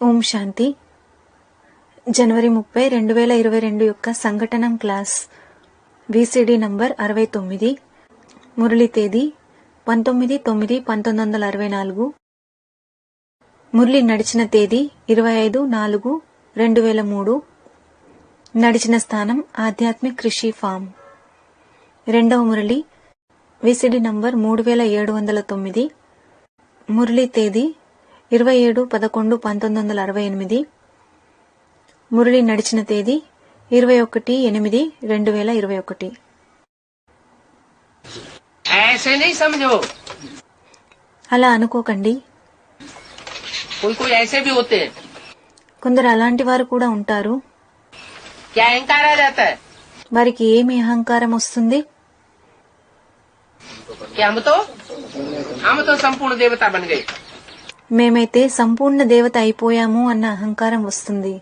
ఓం శాంతి. జనవరి 30, 2022 యొక్క సంఘటనం class VCD number 69. Murali తేదీ 19/9/1964. మురళి నడిచిన తేదీ 25/4/2003. నడిచిన స్థానం ఆధ్యాత్మిక్ కృషి ఫామ్. రెండవ మురళి VCD నంబర్ 3709. మురళి తేదీ 27/11/1968. మురళి నడిచిన తేదీ 21/8/2021. ऐसे नहीं समझो, అలా అనుకోకండి. कोई कोई ऐसे भी होते हैं, కొందరు అలాంటి వారు కూడా ఉంటారు. क्या अहंकार आ जाता है వారికి ఏమి అహంకారం వస్తుంది? कि हम तो संपूर्ण देवता बन गए. మేమైతే సంపూర్ణ దేవత అయిపోయాము అన్న అహంకారం వస్తుంది.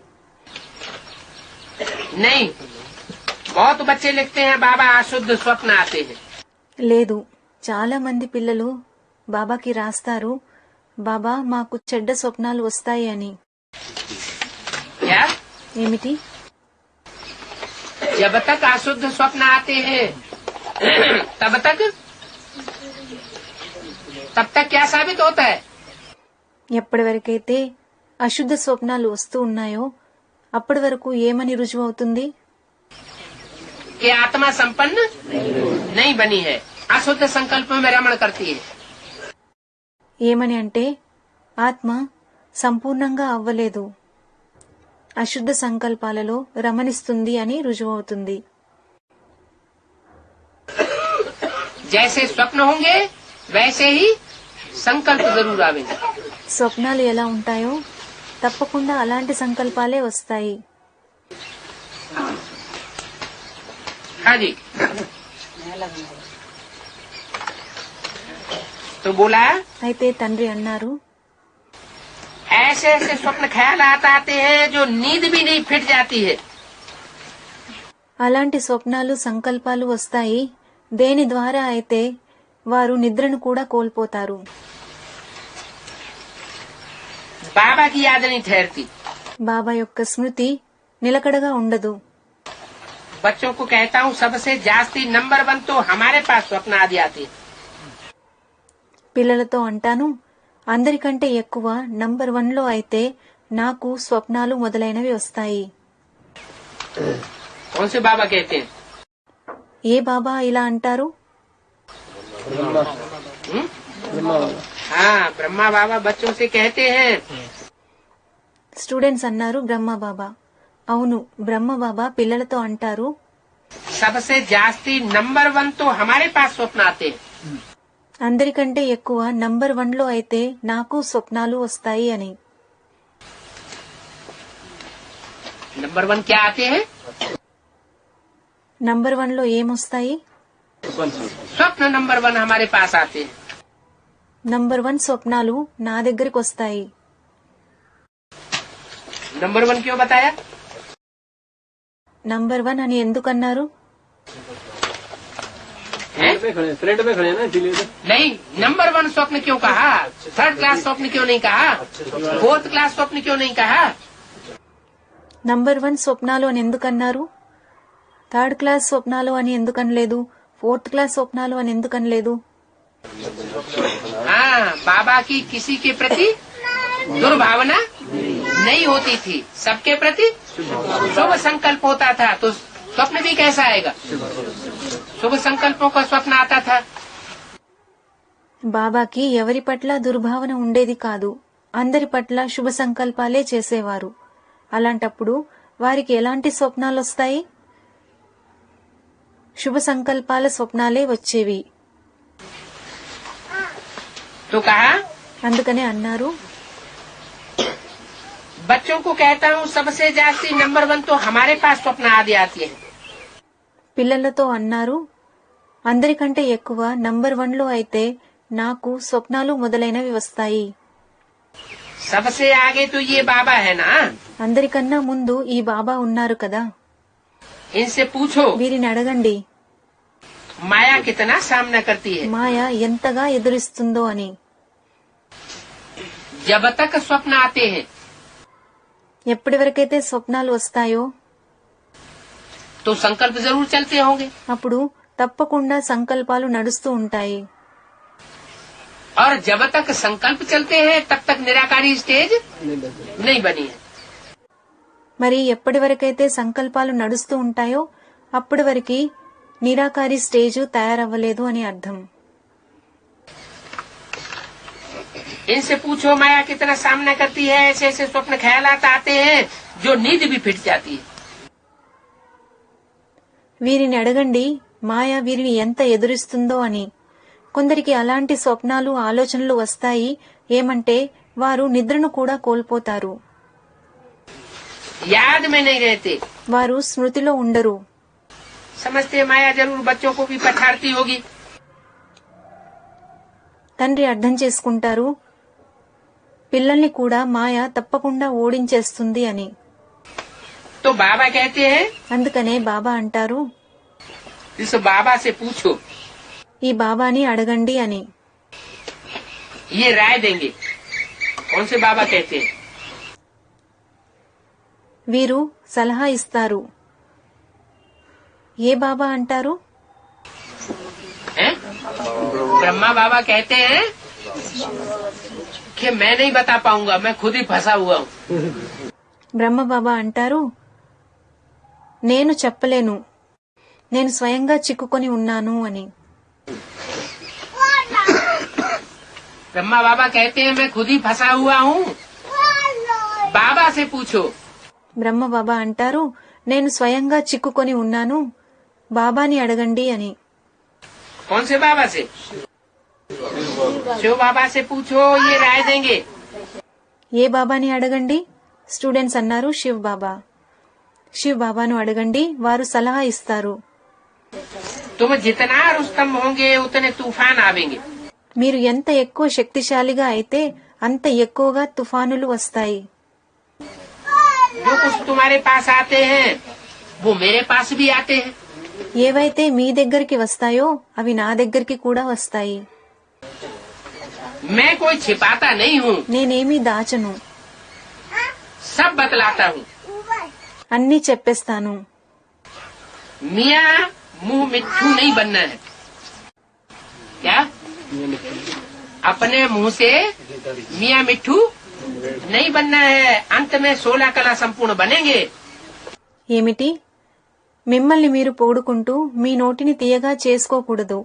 नहीं, बहुत बच्चे लिखते हैं बाबा अशुद्ध स्वप्न आते हैं. లేదు, చాలా మంది పిల్లలు బాబాకి రాస్తారు, బాబా మాకు చెడ్డ స్వప్నాలు వస్తాయి అని. क्या? ఏమిటి? जब तक अशुद्ध स्वप्न आते हैं तब तक क्या साबित होता है? ఎప్పటి వరకైతే అశుద్ధ స్వప్నాలు వస్తూ ఉన్నాయో అప్పటి వరకు ఏమని రుజువు అవుతుంది? कि आत्मा संपन्न नहीं बनी है, अशुद्ध संकल्प में रमण करती है. ఏమని అంటే ఆత్మ సంపూర్ణంగా అవ్వలేదు, అశుద్ధ సంకల్పాలలో రమణిస్తుంది అని రుజువు అవుతుంది. जैसे स्वप्न होंगे वैसे ही संकल्प जरूर आवेंगे. స్వప్నాలు ఎలా ఉంటాయో తప్పకుండా అలాంటి సంకల్పాలే వస్తాయి. हाँ जी. तो बोला అయితే తండ్రి అన్నారు, ऐसे ऐसे स्वप्न ख्याल आते हैं जो नींद भी नहीं फिट जाती है. అలాంటి స్వప్నాలు సంకల్పాలు వస్తాయి దేని ద్వారా అయితే వారు నిద్రను కూడా కోల్పోతారు. बाबा की याद नहीं ठहरती. బాబా యొక్క స్మృతి నిలకడగా ఉండదు. बच्चों को कहता हूँ सबसे जास्ती नंबर 1 तो हमारे पास स्वप्न आदि आते हैं. పిల్లలతో అంటాను, అందరికంటే ఎక్కువ నంబర్ 1లో అయితే నాకు స్వప్నాలు మొదలైనవి వస్తాయి. कौन से बाबा कहते हैं? ఏ బాబా ఇలా అంటారు? हाँ, ब्रह्मा बाबा बच्चों से कहते हैं. స్టూడెంట్స్ అన్నారు బ్రహ్మ బాబా. అవును, బ్రహ్మ బాబా పిల్లలతో అంటారు, सबसे जास्ती नंबर 1 तो हमारे पास स्वप्न आते हैं. అందరికంటే ఎక్కువ నంబర్ 1లో అయితే నాకు స్వప్నాలు వస్తాయి అని. नंबर 1 क्या आते हैं? నంబర్ 1లో ఏమొస్తాయి? स्वप्न नंबर 1 हमारे पास आते हैं. నంబర్ 1 స్వప్నాలు నా దగ్గరికి వస్తాయి. नंबर 1 क्यों बताया? నంబర్ 1 అని ఎందుకన్నారు? फ्रंट में खड़े हैं ना, इसीलिए तो. नहीं, नंबर 1 स्वप्न क्यों कहा? 3rd क्लास स्वप्न क्यों नहीं कहा? 4th क्लास स्वप्न क्यों नहीं कहा? నంబర్ 1 స్వప్నాలు అని ఎందుకన్నారు? 3rd క్లాస్ స్వప్నాలు అని ఎందుకనలేదు? 4th క్లాస్ స్వప్నాలు అని ఎందుకనలేదు? हाँ, बाबा की किसी के प्रति दुर्भावना नहीं होती थी, सबके प्रति शुभ संकल्प होता था. तो स्वप्न भी कैसा आएगा? शुभ संकल्पों का स्वप्न आता था. బాబాకి ఎవరి పట్ల దుర్భావన ఉండేది కాదు, అందరి పట్ల శుభ సంకల్పాలే చేసేవారు. అలాంటప్పుడు వారికి ఎలాంటి స్వప్నాలు వస్తాయి? శుభ సంకల్పాల స్వప్నాలే వచ్చేవి. तो कहा, అందుకనే అన్నారు, बच्चों को कहता हूँ सबसे जास्ती नंबर 1 तो हमारे पास स्वप्न आदि आती है. పిల్లలతో అన్నారు, అందరికంటే ఎక్కువ నంబర్ 1లో అయితే నాకు స్వప్నాలు మొదలైనవి వస్తాయి. सबसे आगे तो ये बाबा है ना, అందరికన్నా ముందు ఈ బాబా ఉన్నారు కదా, इनसे पूछो వీరిని అడగండి माया कितना सामना करती है. మాయ ఎంతగా ఎదురిస్తుందో అని. जब तक स्वप्न आते हैं ఎప్పటి వరకైతే స్వప్నాలు వస్తాయో तो संकल्प जरूर चलते होंगे, అప్పుడు తప్పకుండా సంకల్పాలు నడుస్తూ ఉంటాయి. और जब तक संकल्प चलते हैं तब तक निराकारी स्टेज नहीं बनी है. మరి ఎప్పటి వరకైతే సంకల్పాలు నడుస్తూ ఉంటాయో అప్పటి వరకు నిరాకారి స్టేజ్ తయారవ్వలేదు అని అర్థం. इनसे पूछो माया कितना सामना करती है, ऐसे ऐसे स्वप्न ख्यालात आते हैं जो नींद भी फिट जाती है. వీరిని అడగండి మాయ వీరిని ఎంత ఎదురిస్తుందో అని. కొందరికి అలాంటి స్వప్నాలు ఆలోచనలు వస్తాయి, ఏమంటే వారు నిద్రను కూడా కోల్పోతారు. याद में नहीं रहते, వారు స్మృతిలో ఉండరు. समझते माया जरूर बच्चों को भी पछाड़ती होगी. తండ్రి అర్థం చేసుకుంటారు పిల్లల్ని కూడా మాయ తప్పకుండా ఓడించేస్తుంది అని. तो बाबा कहते हैं అందుకనే బాబా అంటారు इस बाबा से पूछो, ఈ బాబాని అడగండి అని. ये राय देंगे. कौन से बाबा कहते हैं? వీరు సలహా ఇస్తారు. ఏ బాబా అంటారు? हैं? ब्रह्मा बाबा कहते हैं कि मैं नहीं बता पाऊंगा, मैं खुद ही फंसा हुआ हूँ. బ్రహ్మ బాబా అంటారు నేను చెప్పలేను, నేను స్వయంగా చిక్కుకొని ఉన్నాను అని. ब्रह्मा बाबा कहते हैं मैं खुद ही फंसा हुआ हूँ, बाबा से पूछो. బ్రహ్మ బాబా అంటారు నేను స్వయంగా చిక్కుకొని ఉన్నాను, బాబాని అడగండి అని. कौन से बाबा से? शिव बाबा से पूछो, ये राय देंगे. ఏ బాబాని అడగండి? స్టూడెంట్స్ అన్నారు శివ్ బాబా. శివ్ బాబాను అడగండి, వారు సలహా ఇస్తారు. तुम जितना रुस्तम होंगे उतने तूफान आवेंगे. మీరు ఎంత ఎక్కువ శక్తిశాలిగా అయితే అంత ఎక్కువగా తుఫానులు వస్తాయి. जो कुछ तुम्हारे पास आते हैं वो मेरे पास भी आते हैं. ఏవైతే మీ దగ్గరికి వస్తాయో అవి నా దగ్గరికి కూడా వస్తాయి. मैं कोई छिपाता नहीं हूँ, నేనేమీ దాచను, सब बतलाता हूँ. అన్నీ చెప్పేస్తాను. मियाँ मुंह मिट्ठू नहीं बनना है. क्या? अपने मुंह से मियाँ मिट्ठू नहीं बनना है. अंत में 16 कला संपूर्ण बनेंगे. ఏమిటి? మిమ్మల్ని మీరు పొగుడుకుంటూ మీ నోటిని తీయగా చేసుకోకూడదు.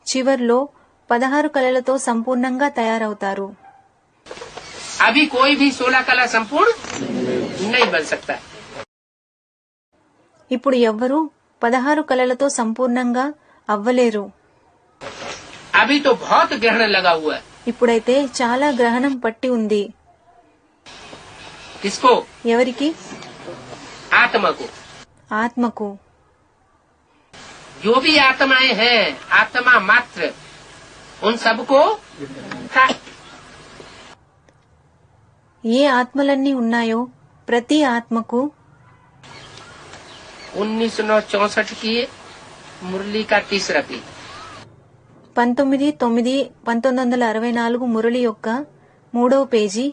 చివర్లో 16 కళలతో సంపూర్ణంగా తయారవుతారు. अभी कोई भी 16 कला संपूर्ण नहीं बन सकता. ఇప్పుడు ఎవ్వరూ 16 కళలతో సంపూర్ణంగా అవ్వలేరు. अभी तो बहुत ग्रहण लगा हुआ है. ఇప్పుడైతే చాలా గ్రహణం పట్టి ఉంది. किसको? ఎవరికి? आत्मा को. ఆత్మకు. जो भी आत्माएं हैं, आत्मा मात्र, उन सबको ఏ ఆత్మలన్నీ ఉన్నాయో ప్రతి ఆత్మకు 1964 की मुरली का तीसरा पी 19/9/1964 మురళి యొక్క 3వ పేజీ.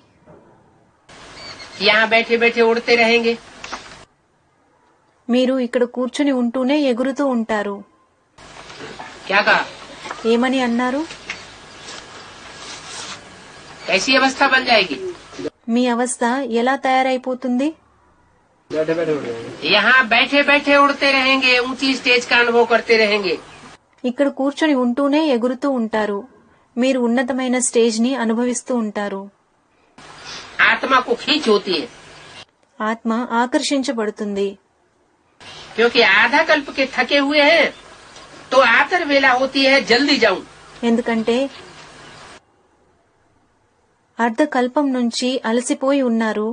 यहाँ बैठे बैठे उड़ते रहेंगे. మీరు ఇక్కడ కూర్చుని ఉంటూనే ఎగురుతూ ఉంటారు. क्या कहा? ఏమని అన్నారు? कैसी अवस्था बन जाएगी? మీ అవస్థ ఎలా తయారైపోతుంది? बैठे बैठे उड़ रहे हैं. यहाँ बैठे बैठे उड़ते रहेंगे, ऊंची स्टेज का अनुभव करते रहेंगे. ఇక్కడ కూర్చొని ఉంటూనే ఎగురుతూ ఉంటారు. మీరు ఉన్నతమైన స్టేజ్ ని అనుభవిస్తూ ఉంటారు. आत्मा को खींच होती है, ఆత్మ ఆకర్షించబడుతుంది. क्योंकि आधा कल्प के थके हुए हैं, तो आतर वेला होती है जल्दी जाऊं. ఎందుకంటే అర్ధకల్పం నుంచి అలసిపోయి ఉన్నారు.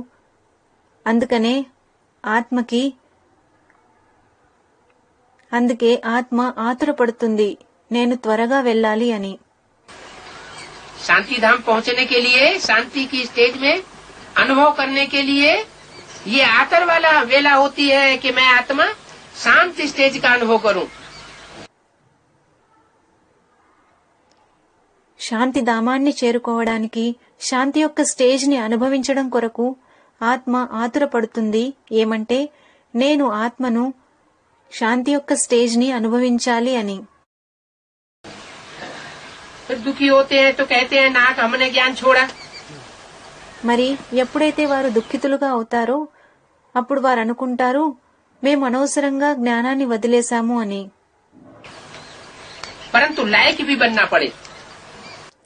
అందుకే ఆత్మ ఆతురపడుతుంది, నేను త్వరగా వెళ్ళాలి అని. शांति धाम पहुंचने के लिए, शांति की स्टेज में अनुभव करने के लिए ये आतर वाला वेला होती है कि मैं आत्मा शांति स्टेज का अनुभव करूं. శాంతి ధామాన్ని చేరుకోవడానికి, శాంతి యొక్క స్టేజ్ ని అనుభవించడం కొరకు ఆత్మ ఆతురపడుతుంది. ఏమంటే నేను ఆత్మను శాంతి యొక్క స్టేజ్ ని అనుభవించాలి అని. फिर दुखी होते हैं तो कहते हैं नाक हमने ज्ञान छोड़ा। మరి ఎప్పుడైతే వారు దుఃఖితులుగా అవుతారో అప్పుడు వారు అనుకుంటారు, మేము అనవసరంగా జ్ఞానాన్ని వదిలేశాము అని. परंतु लायक भी बनना पड़े।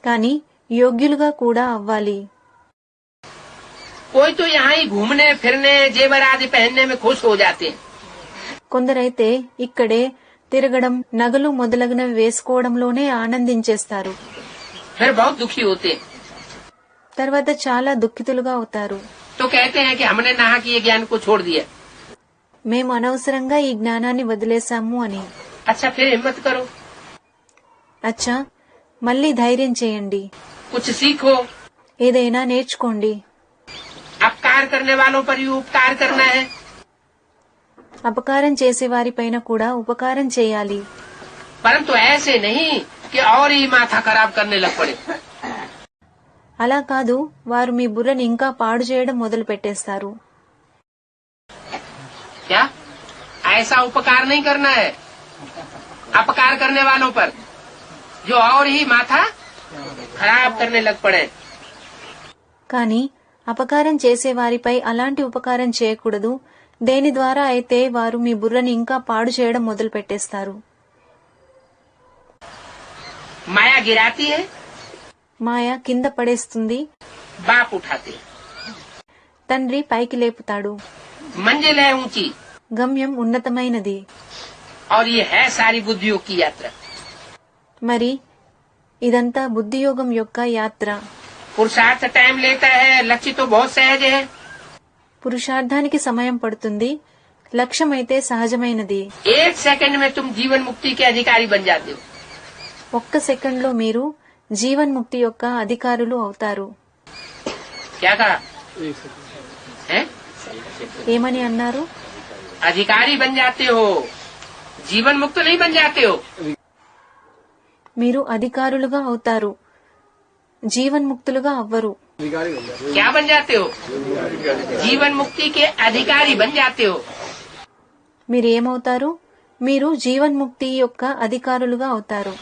కానీ యోగ్యులుగా కూడా అవ్వాలి. कोई तो यहाँ ही घूमने फिरने जेवर आदि पहनने में खुश हो जाते हैं। కొందరైతే ఇక్కడే తిరగడం, నగలు మొదలగునవి వేసుకోవడంలోనే ఆనందించేస్తారు. फिर बहुत दुखी होते हैं తర్వాత చాలా దుఃఖితులుగా అవుతారు. तो कहते हैं कि हमने नहा के ये ज्ञान को छोड़ दिया। మేము అనవసరంగా ఈ జ్ఞానాన్ని వదిలేశాము అని. अच्छा फिर हिम्मत करो, అచ్చా, మళ్ళీ ధైర్యం చేయండి, कुछ सीखो। ఏదైనా నేర్చుకోండి. अपकार करने वालों पर भी उपकार करना है। అపకారం చేసే వారిపైన కూడా ఉపకారం చేయాలి. परंतु ऐसे नहीं कि और ही माथा खराब करने लग पड़े। అలా కాదు, వారు మీ బుర్రని ఇంకా పాడు చేయడం మొదలు పెట్టేస్తారు. क्या ऐसा उपकार नहीं करना है अपकार करने वालों पर, जो और ही माथा खराब करने लग पड़े। కానీ అపకారం చేసే వారిపై అలాంటి ఉపకారం చేయకూడదు, దేని ద్వారా అయితే వారు మీ బుర్రని ఇంకా పాడు చేయడం మొదలు పెట్టేస్తారు. माया गिराती है, మాయ కింద పడేస్తుంది, बाप उठाते हैं। తండ్రి పైకి లేపుతాడు. मंजिल है ऊंची గమ్యం ఉన్నతమైనది. और ये है सारी बुद्धियों की यात्रा। మరి ఇదంతా బుద్ధియోగం యొక్క యాత్ర. पुरुषार्थ टाइम लेता है, लक्ष्य तो बहुत सहज है। పురుషార్థానికి సమయం పడుతుంది, లక్ష్యమైతే సహజమైనది. एक सेकंड में तुम जीवन मुक्ति के अधिकारी बन जाते हो। ఒక్క సెకండ్లో మీరు జీవన్ముక్తి యొక్క అధికారులు అవుతారు. क्या कहा है? ఏమని అన్నారు? अधिकारी बन जाते हो, जीवन मुक्त नहीं बन जाते हो। మీరు అధికారులుగా అవుతారు, జీవన్ముక్తులుగా అవ్వరు. अधिकारी बन जाते क्या बन जाते हो? जीवन मुक्ति के अधिकारी बन जाते हो। మీరు ఏమవుతారు? మీరు జీవన్ముక్తి యొక్క అధికారులుగా అవుతారు.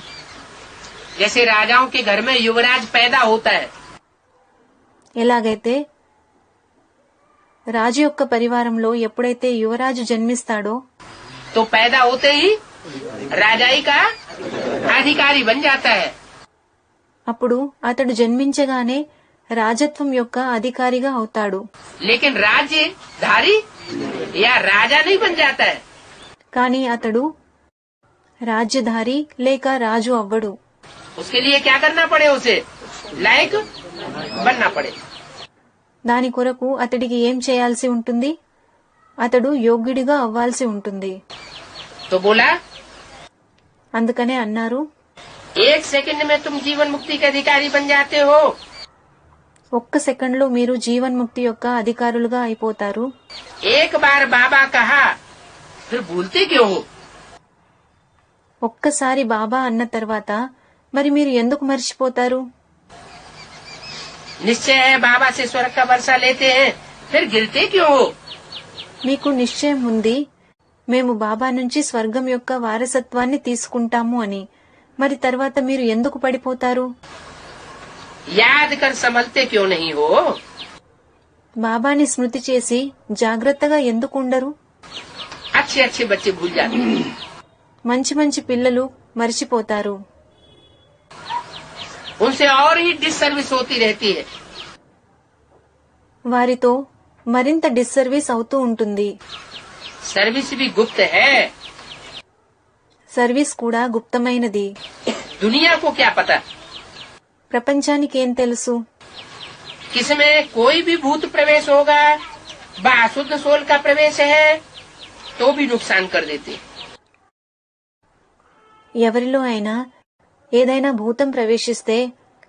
जैसे राजाओं के घर में युवराज पैदा होता है, ఎలాగైతే రాజు యొక్క పరివారంలో ఎప్పుడైతే యువరాజు జన్మిస్తాడో तो पैदा होते ही राजाई का अधिकारी बन जाता है। అప్పుడు అతడు జన్మించగానే రాజత్వం యొక్క అధికారిగా అవుతాడు. लेकिन राज्यधारी या राजा नहीं बन जाता है। కానీ అతడు రాజ్యధారి లేక రాజు అవ్వడు. उसके लिए क्या करना पड़े? उसे लायक बनना पड़े। దాని కొరకు అతడికి ఏం చేయాల్సి ఉంటుంది? అతడు యోగ్యుడిగా అవ్వాల్సి ఉంటుంది. तो बोला అందుకనే అన్నారు, एक सेकंड में तुम जीवन मुक्ति के अधिकारी बन जाते हो। ఒక్క సెకండ్లో మీరు జీవన్ముక్తి యొక్క అధికారులుగా అయిపోతారు. एक बार बाबा कहा फिर भूलते क्यों हो? ఒక్కసారి బాబా అన్న తర్వాత మరి మీరు ఎందుకు మర్చిపోతారు? निश्चय है बाबा से स्वर्ग का वर्षा लेते हैं, फिर गिरते क्यों हो? మీకు నిశ్చయం ఉంది, మేము బాబా నుంచి స్వర్గం యొక్క వారసత్వాన్ని తీసుకుంటాము అని. మరి తర్వాత మీరు ఎందుకు పడిపోతారు? याद कर संभलते क्यों नहीं हो? బాబాని స్మృతి చేసి జాగ్రత్తగా ఎందుకు ఉండరు? अच्छे अच्छे बच्चे भूल जाते हैं, మంచి మంచి పిల్లలు మర్చిపోతారు. उनसे और ही डिससर्विस होती रहती है। వారితో మరింత డిస్సర్వీస్ అవుతూ ఉంటుంది. सर्विस भी गुप्त है। సర్వీస్ కూడా గుప్తమైనది. दुनिया को क्या पता ప్రపంచానికి ఏం తెలుసు? किसमें कोई भी भूत प्रवेश होगा, व अशुद्ध सोल का प्रवेश है तो भी नुकसान कर देते। ఎవరిలో అయినా ఏదైనా భూతం ప్రవేశిస్తే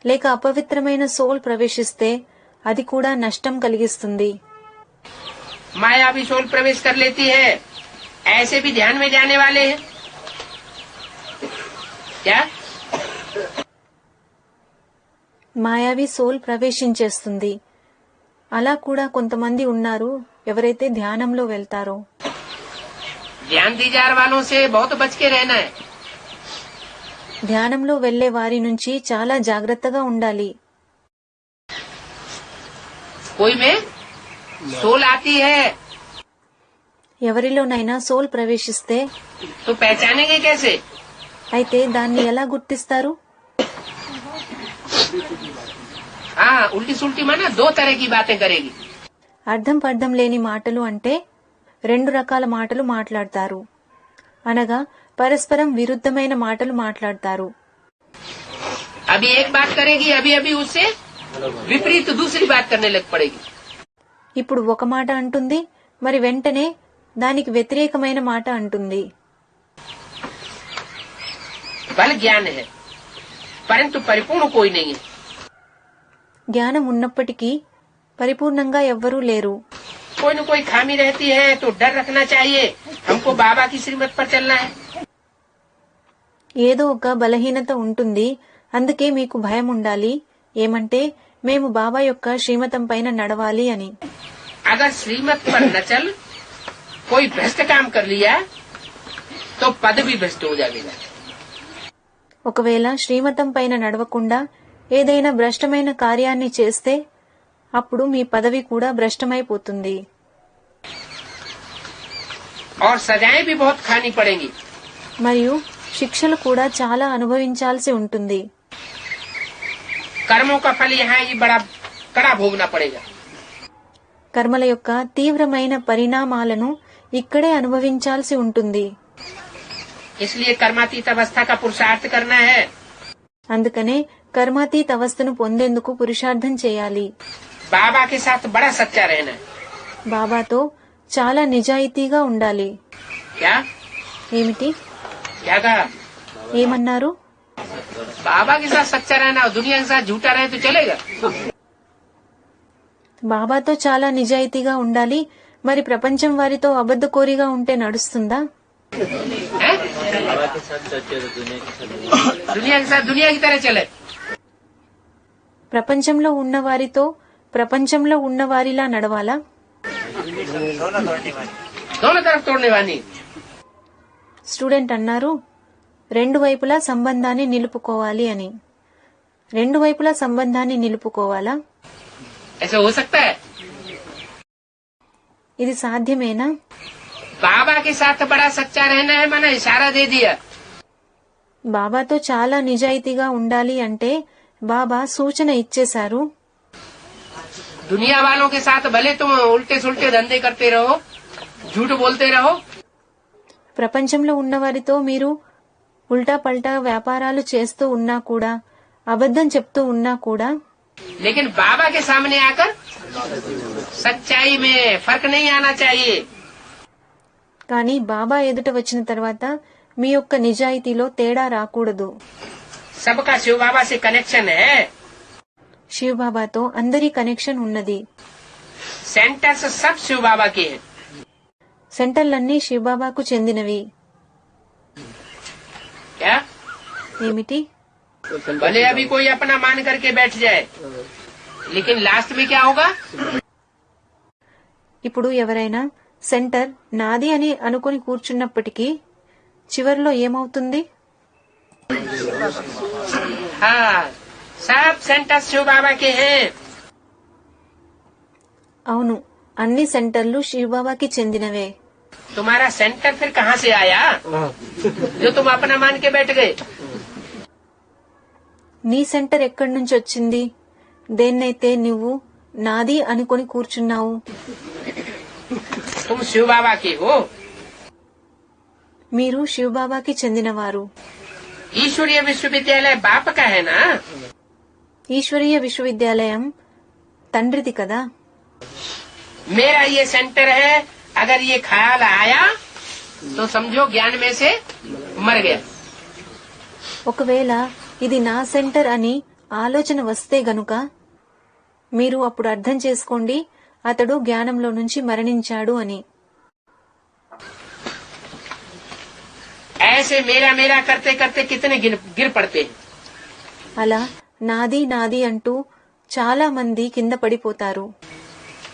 లేక అపవిత్రమైన సోల్ ప్రవేశిస్తే అది కూడా నష్టం కలిగిస్తుంది. माया भी सोल प्रवेश कर लेती है, ऐसे भी ध्यान में जाने वाले हैं। क्या మాయావి సోల్ ప్రవేశించేస్తుంది. అలా కూడా కొంతమంది ఉన్నారు ఎవరైతే ధ్యానంలో వెళ్తారో. ध्यान दी जार वालों से बहुत बच के रहना है. ధ్యానంలో వెళ్లే వారి నుంచి చాలా జాగ్రత్తగా ఉండాలి. कोई में सोल आती है ఎవరిలోనైనా సోల్ ప్రవేశిస్తే तो पहचानेंगे कैसे? అయితే దాన్ని ఎలా గుర్తిస్తారు? हाँ, उल्टी सुल्टी माना 2 तरह की बातें करेगी. అర్థం పర్థం లేని మాటలు అంటే 2 రకాల మాటలు మాట్లాడతారు, అనగా పరస్పరం విరుద్ధమైన మాటలు మాట్లాడతారు. अभी एक बात करेगी, अभी अभी उससे विपरीत दूसरी बात करने लग पड़ेगी. ఇప్పుడు ఒక మాట అంటుంది, మరి వెంటనే దానికి వ్యతిరేకమైన మాట అంటుంది. बल ज्ञान है परंतु परिपूर्ण कोई नहीं है. జ్ఞానం ఉన్నప్పటికీ పరిపూర్ణంగా ఎవ్వరూ లేరు. कोई न कोई खामी रहती है तो डर रखना चाहिए. हमको बाबा की श्रीमत पर चलना है. ఏదో ఒక బలహీనత ఉంటుంది, అందుకే మీకు భయం ఉండాలి. ఏమంటే మేము బాబా యొక్క శ్రీమతం పైన నడవాలి అని. अगर श्रीमत पर न चल कोई भ्रष्ट काम कर लिया तो पद भी भ्रष्ट हो जाएगा. ఒకవేళ శ్రీమతం పైన నడవకుండా ఏదైనా భ్రష్టమైన కార్యాన్ని చేస్తే అప్పుడు మీ పదవి కూడా భ్రష్టమైపోతుంది. और सजाएं भी बहुत खानी पड़ेंगी. మరియు శిక్షలు కూడా చాలా అనుభవించాల్సి ఉంటుంది. कर्मों का फल यहाँ ये बड़ा कड़ा भोगना पड़ेगा. కర్మల యొక్క తీవ్రమైన పరిణామాలను ఇక్కడే అనుభవించాల్సి ఉంటుంది. इसलिए कर्मातीत अवस्था का पुरुषार्थ करना है. అందుకనే కర్మాతీత అవస్థను పొందేందుకు పురుషార్థం చేయాలి. बाबा के साथ बड़ा सच्चा रहना है. బాబాతో చాలా నిజాయితీగా ఉండాలి. क्या ఏమిటి? क्या कहा? ఏమన్నారు? बाबा के साथ सच्चा रहना और दुनिया के साथ झूठा रहे तो चलेगा? బాబాతో చాలా నిజాయితీగా ఉండాలి, మరి ప్రపంచం వారితో అబద్ధకోరిగా ఉంటే నడుస్తుందా? हैं? दुनिया के साथ दुनिया की तरह चले. ప్రపంచంలో ఉన్న వారితో ప్రపంచంలో ఉన్న వారిలా నడవాలా? दोनों तरफ तोड़ने वाली. స్టూడెంట్ అన్నారు, 2 వైపులా సంబంధాన్ని నిలుపుకోవాలి అని. 2 వైపులా సంబంధాన్ని నిలుపుకోవాలా? ऐसे हो सकता है? ఇది సాధ్యమేనా? बाबा के साथ बड़ा सच्चा रहना है मैंने इशारा दे दिया. బాబాతో చాలా నిజాయితీగా ఉండాలి అంటే బాబా సూచన ఇచ్చేశారు. दुनिया वालों के साथ भले तुम उल्टे सुल्टे धंधे करते रहो, झूठ बोलते रहो, ప్రపంచంలో ఉన్నవారితో మీరు ఉల్టా పల్టా వ్యాపారాలు చేస్తూ ఉన్నా కూడా, అబద్ధం చెప్తూ ఉన్నా కూడా, लेकिन बाबा के सामने आकर सच्चाई में फर्क नहीं आना चाहिए. కానీ బాబా ఎదుట వచ్చిన తర్వాత మీ యొక్క నిజాయితీలో తేడా రాకూడదు. सबका शिव बाबा से कनेक्शन है. శివ్ బాబాతో అందరి కనెక్షన్ ఉన్నది. सेंटर्स सब शिव बाबा के हैं. సెంటర్లన్నీ శివ్ బాబాకు చెందినవి. क्या? ఏమిటి? भले अभी कोई अपना मान करके बैठ जाए, लेकिन लास्ट में क्या होगा? ఇప్పుడు ఎవరైనా సెంటర్ నాది అని అనుకుని కూర్చున్నప్పటికీ చివర్లో ఏమవుతుంది? हाँ, सब सेंटर्स शिव बाबा के हैं. అవును, అన్ని సెంటర్లు శివ్ బాబాకి చెందినవే. तुम्हारा सेंटर फिर कहाँ से आया जो तुम अपना मान के बैठ गए? నీ సెంటర్ ఎక్కడి నుంచి వచ్చింది? దేన్నైతే నువ్వు నాది అనుకొని కూర్చున్నావు? तुम शिव बाबा के हो. మీరు శివ్ బాబాకి చెందినవారు. ईश्वरीय विश्वविद्यालय बाप का है ना. ఈశ్వరీయ విశ్వవిద్యాలయం తండ్రిది కదా. मेरा ये सेंटर है. अगर ये ख्याल आया तो समझो ज्ञान में से मर गया. ఒకవేళ ఇది నా సెంటర్ అని ఆలోచన వస్తే గనుక మీరు అప్పుడు అర్థం చేసుకోండి, అతడు జ్ఞానంలో నుంచి మరణించాడు అని. ऐसे मेरा मेरा करते करते कितने गिर पड़ते हैं. అలా నాది నాది అంటూ చాలా మంది కింద పడిపోతారు.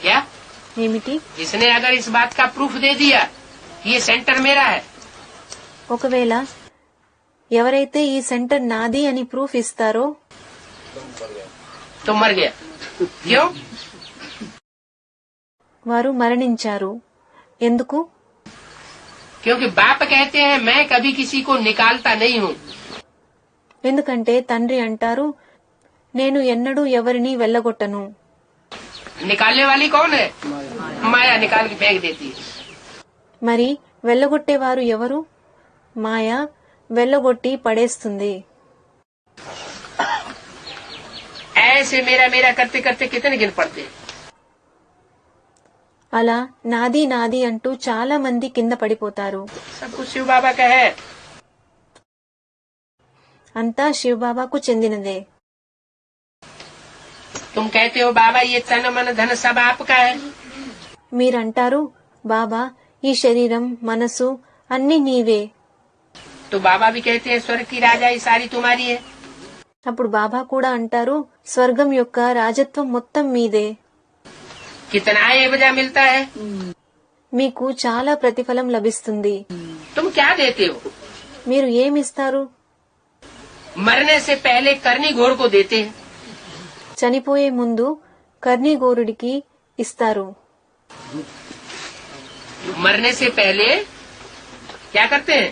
क्या ఏమిటి? जिसने अगर इस बात का प्रूफ दे दिया कि ये सेंटर मेरा है ఒకవేళ ఎవరైతే ఈ సెంటర్ నాది అని ప్రూఫ్ ఇస్తారో तो मर गया. क्यों? వారు మరణించారు. ఎందుకు? क्योंकि बाप कहते हैं मैं कभी किसी को निकालता नहीं हूँ. ఎందుకంటే తండ్రి అంటారు, నేను ఎన్నడూ ఎవరిని వెళ్ళగొట్టను. निकालने वाली कौन है? माया निकाल के फेंक देती है. మరి వెళ్ళగొట్టేవారు ఎవరు? మాయ వెళ్ళగొట్టి పడేస్తుంది. ऐसे मेरा मेरा करते करते कितने गिन पड़ते हैं. అలా నాది నాది అంటూ చాలా మంది కింద పడిపోతారు. सब कुछ शिव बाबा का है. అంతా శివబాబాకు చెందినదే. तुम कहते हो बाबा ये तन मन धन सब आपका है. మీరంటారు, బాబా ఈ శరీరం మనసు అన్ని నీవే. तो बाबा भी कहते हैं स्वर्ग की राजा ये सारी तुम्हारी है. అప్పుడు బాబా కూడా అంటారు, స్వర్గం యొక్క రాజత్వం మొత్తం మీదే. कितना एवजा मिलता है. మీకు చాలా ప్రతిఫలం లభిస్తుంది. तुम क्या देते हो? మీరు ఏమిస్తారు? मरने से पहले करनी घोड़ को देते हैं. చనిపోయే ముందు కర్ణిగోరుడికి ఇస్తారు. मरने से पहले क्या करते हैं?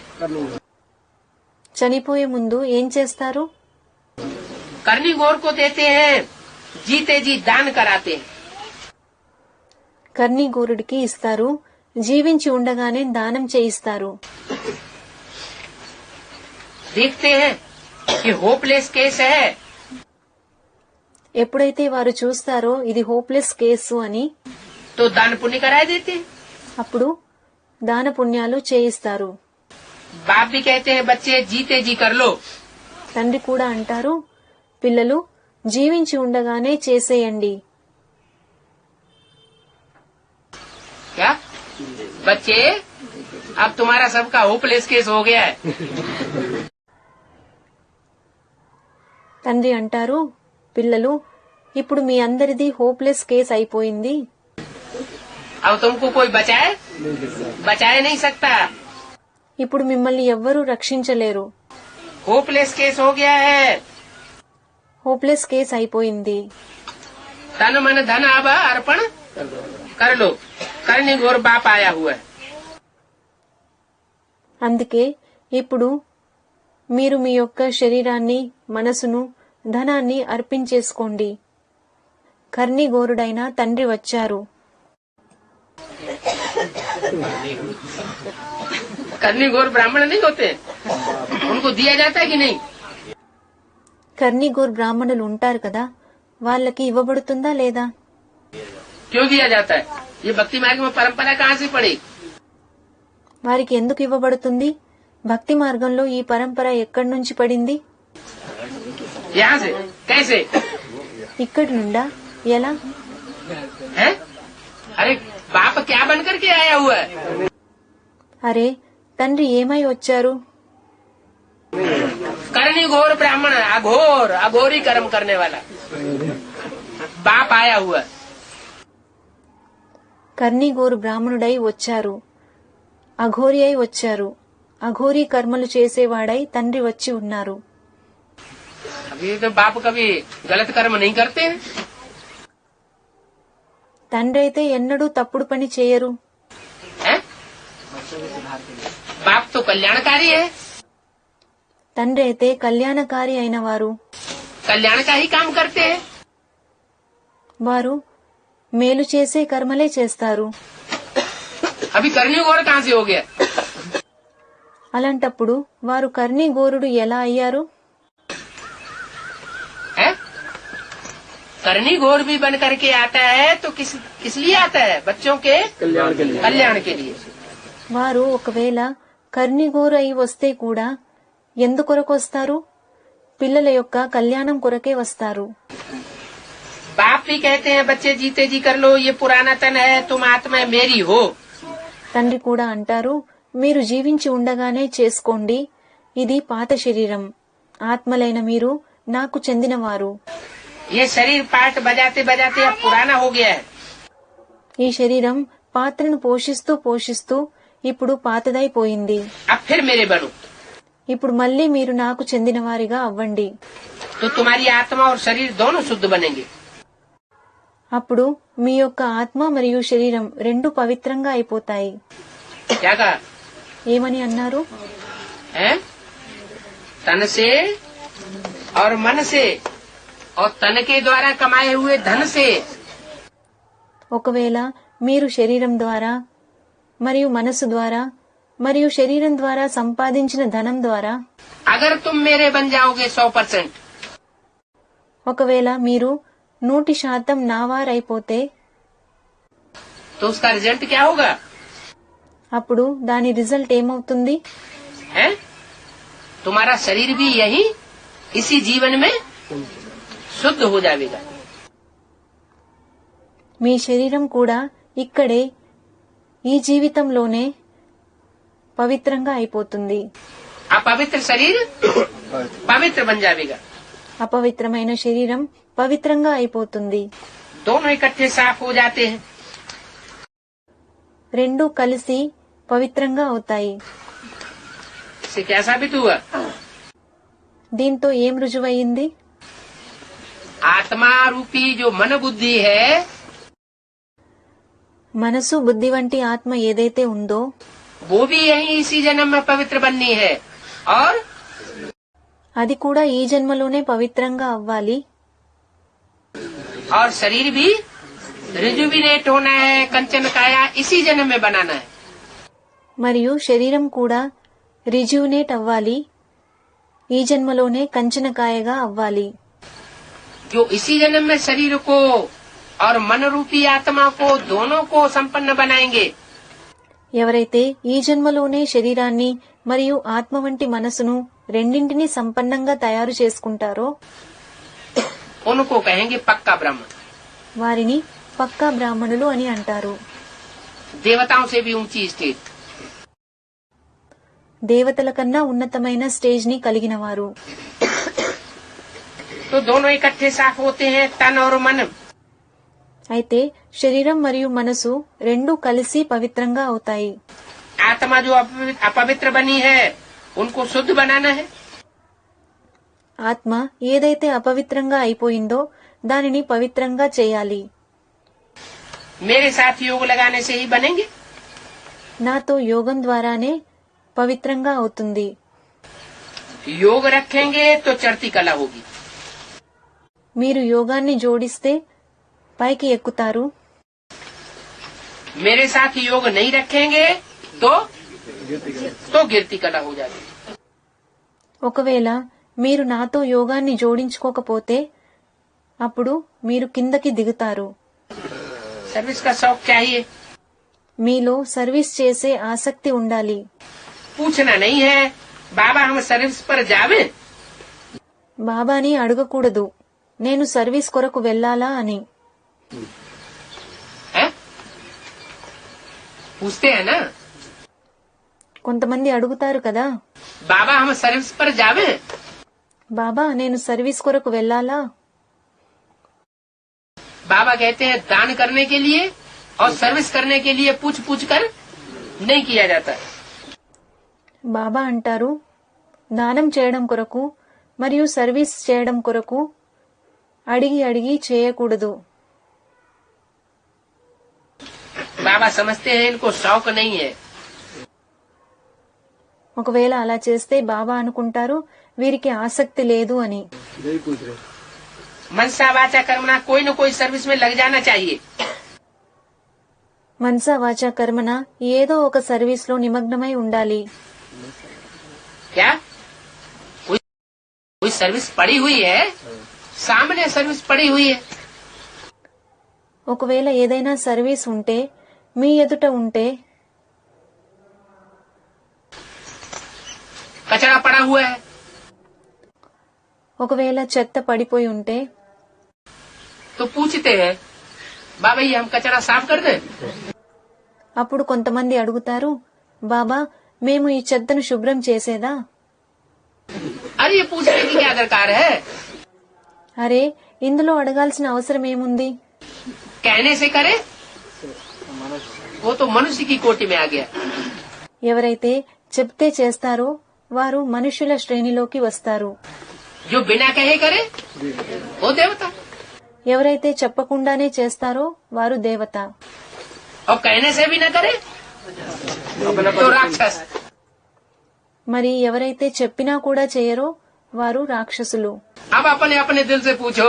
చనిపోయే ముందు ఏం చేస్తారు? करनी घोड़ को देते हैं. जीते जी दान कराते हैं. కర్ణిగోరుడికి ఇస్తారు. జీవించి ఉండగానే దానం చేయిస్తారు. देखते हैं कि होपलेस केस है ఎప్పుడైతే వారు చూస్తారో ఇది హోప్లెస్ కేసు అని, तो दान पुण्य कराए देते हैं. అప్పుడు దాన పుణ్యాలు చేయిస్తారు. बाप भी कहते हैं बच्चे जीते जी कर लो. తండ్రి కూడా అంటారు, పిల్లలు జీవించి ఉండగానే చేసేయండి. क्या बच्चे अब तुम्हारा सबका होपलेस केस हो गया है. తండ్రి అంటారు, పిల్లలు ఇప్పుడు మీ అందరిది హోప్లెస్ కేస్ అయిపోయింది. अब तुमको कोई बचाए नहीं सकता. ఇప్పుడు మిమ్మల్ని ఎవ్వరూ రక్షించలేరు. होपलेस केस हो गया है. హోప్లెస్ కేస్ అయిపోయింది. तन मन धन अब अर्पण कर लो. करनी घोर बाप आया हुआ है. అందుకే ఇప్పుడు మీరు మీ యొక్క శరీరాన్ని మనసును ధనాన్ని అర్పించేసుకోండి. కర్ణిగోరుడైన తండ్రి వచ్చారు. करनी घोर ब्राह्मण नहीं होते. उनको दिया जाता है कि नहीं? కర్ణిగోర్ బ్రాహ్మణులు ఉంటారు కదా, వాళ్ళకి ఇవ్వబడుతుందా లేదా? क्यों दिया जाता है? ये भक्ति मार्ग में परंपरा कहाँ से पड़ी? వారికి ఎందుకు ఇవ్వబడుతుంది? భక్తి మార్గంలో ఈ పరంపర ఎక్కడి నుంచి పడింది? यहाँ से कैसे ఇక్కడి నుండా? ఎలా? है? अरे बाप क्या बन करके आया हुआ है? అరే తండ్రి ఏమై వచ్చారు? करनी घोर ब्राह्मण अघोरी कर्म करने वाला बाप आया हुआ है. కర్ణిగోరు బ్రాహ్మణుడై వచ్చారు. అఘోరి అయి వచ్చారు. అఘోరీ కర్మలు చేసేవాడై తండ్రి వచ్చి ఉన్నారు. अभी तो बाप कभी गलत कर्म नहीं करते हैं. తండ్రి అయితే ఎన్నడూ తప్పుడు పని చేయరు. हैं? बाप तो कल्याणकारी है. తండ్రి అయితే కళ్యాణకారి అయిన వారు. कल्याण का ही काम करते हैं. వారు మేలు చేసే కర్మలే చేస్తారు. अभी करनी घोर कहाँ से हो गया? అలాంటప్పుడు వారు కర్ణిగోరుడు ఎలా అయ్యారు? है? करनी घोर भी बन करके आता है तो किस लिए आता है? बच्चों के कल्याण के लिए. వారు ఒకవేళ కర్ణిగోరు అయి వస్తే కూడా ఎందుకొరకు వస్తారు? పిల్లల యొక్క కళ్యాణం కొరకే వస్తారు. बाप भी कहते हैं बच्चे जीते जी कर लो. ये पुराना तन है. तुम आत्मा मेरी हो. తండ్రి కూడా అంటారు, మీరు జీవించి ఉండగానే చేసుకోండి. ఇది పాత శరీరం. ఆత్మలైన మీరు నాకు చెందినవారు. ये शरीर पार्ट बजाते बजाते अब पुराना हो गया है। ఈ శరీరం పాత్రను పోషిస్తూ పోషిస్తూ ఇప్పుడు పాతదైపోయింది. अब फिर मेरे बनो ఇప్పుడు మళ్ళీ మీరు నాకు చెందినవారిగా అవ్వండి. तो तुम्हारी आत्मा और शरीर दोनों शुद्ध बनेंगे। అప్పుడు మీ యొక్క ఆత్మ మరియు శరీరం రెండు పవిత్రంగా అయిపోతాయి. क्या कहा ఏమని అన్నారు? है? तन से और मन से और तन के द्वारा कमाए हुए धन से ఒకవేళ మీరు శరీరం ద్వారా మరియు మనసు ద్వారా మరియు శరీరం ద్వారా సంపాదించిన ధనం ద్వారా अगर तुम मेरे बन जाओगे 100%, ఒకవేళ మీరు 100% నావారైపోతే तो उसका रिजल्ट क्या होगा? అప్పుడు దాని రిజల్ట్ ఏమవుతుంది? है? तुम्हारा शरीर भी यही इसी जीवन में शुद्ध हो जाएगा। మీ శరీరం కూడా ఇక్కడే ఈ జీవితంలోనే పవిత్రంగా అయిపోతుంది. अपवित्र शरीर पवित्र बन जाएगा। అపవిత్రమైన శరీరం పవిత్రంగా అయిపోతుంది. दोनों इकट्ठे साफ हो जाते हैं। రెండు కలిసి పవిత్రంగా అవుతాయి. इससे क्या साबित हुआ? దీంతో ఏం రుజువయింది? आत्मा रूपी जो मन बुद्धि है మనసు బుద్ధి వంటి ఆత్మ ఏదైతే ఉందో वो भी यही इसी जन्म में पवित्र बननी है और అది కూడా ఈ జన్మలోనే పవిత్రంగా అవ్వాలి. और शरीर भी रिजुविनेट होना है, कंचन काया इसी जन्म में बनाना है। మరియు శరీరం కూడా రిజ్యూనేట్ అవ్వాలి. ఈ జన్మలోనే కంచనకాయగా అవ్వాలి. जो इसी जन्म में शरीर को और मन रूपी आत्मा को दोनों को संपन्न बनाएंगे, ఎవరైతే ఈ జన్మలోనే శరీరాన్ని మరియు ఆత్మ వంటి మనసును రెండింటినీ సంపన్నంగా తయారు చేసుకుంటారో उनको कहेंगे पक्का ब्राह्मण। వారిని పక్కా బ్రాహ్మణులు అని అంటారు. देवताओं से भी ऊंची स्टेज। దేవతల కన్నా ఉన్నతమైన స్టేజ్ ని కలిగిన వారు. तो दोनों इकट्ठे साफ होते हैं, तन और मन। అయితే శరీరం మరియు మనసు రెండూ కలిసి పవిత్రంగా అవుతాయి. आत्मा जो अपवित्र बनी है उनको शुद्ध बनाना है। ఆత్మ ఏదైతే అపవిత్రంగా అయిపోయిందో దానిని పవిత్రంగా చేయాలి. मेरे साथ योग लगाने से ही बनेंगे। నాతో యోగం ద్వారానే పవిత్రంగా అవుతుంది. योग रखेंगे तो चढ़ती कला होगी। మీరు యోగాన్ని జోడిస్తే పైకి ఎక్కుతారు. मेरे साथ योग नहीं रखेंगे तो गिरती कला हो जाती। ఒకవేళ మీరు నాతో యోగాన్ని జోడించుకోకపోతే అప్పుడు మీరు కిందకి దిగుతారు. सर्विस का शौक चाहिए। మీలో సర్వీస్ చేసే ఆసక్తి ఉండాలి. पूछना नहीं है बाबा हम सर्विस पर जावे, బాబాని అడగకూడదు నేను సర్వీస్ కొరకు వెళ్లాలా అని. है? पूछते हैं ना కొంతమంది అడుగుతారు కదా, बाबा हम सर्विस पर जावे, బాబా నేను సర్వీస్ కొరకు వెళ్లాలా? बाबा कहते हैं दान करने के लिए और सर्विस करने के लिए पूछ पूछ कर नहीं किया जाता। బాబా అంటారు దానం చేయడం కొరకు మరియు సర్వీస్ చేయడం కొరకు అడిగి అడిగి చేయకూడదు. बाबा समझते हैं इनको शौक नहीं है। ఒకవేళ అలా చేస్తే బాబా అనుకుంటారు వీరికి ఆసక్తి లేదు అని. यही पूछ रहे। मनसा वाचा कर्मना कोई न कोई सर्विस में लग जाना चाहिए। మనసా వాచా కర్మన ఏదో ఒక సర్వీస్ లో నిమగ్నమై ఉండాలి. क्या कोई सर्विस पड़ी हुई है, सामने सर्विस पड़ी हुई है, ఒకవేళ ఏదైనా సర్వీస్ ఉంటే మీ ఎదుట ఉంటే कचरा पड़ा हुआ है, ఒకవేళ చెత్త పడిపోయి ఉంటే तो पूछते हैं बाबा ये हम कचरा साफ कर दें। అప్పుడు కొంతమంది అడుగుతారు బాబా మేము ఈ చెత్తను శుభ్రం చేసేదా? अरे ये पूछने की क्या दरकार है, అరే, ఇందులో అడగాల్సిన అవసరం ఏముంది? कहने से करे वो तो मनुष्य की कोटि में आ गया। ఎవరైతే చెప్తే చేస్తారో వారు మనుషుల శ్రేణిలోకి వస్తారు. जो बिना कहे करे वो देवता, ఎవరైతే చెప్పకుండానే చేస్తారో వారు దేవత. और कहने से भी न करे तो राक्षस। మరి ఎవరైతే చెప్పినా కూడా చేయరో వారు రాక్షసులు. अब अपने अपने दिल से पूछो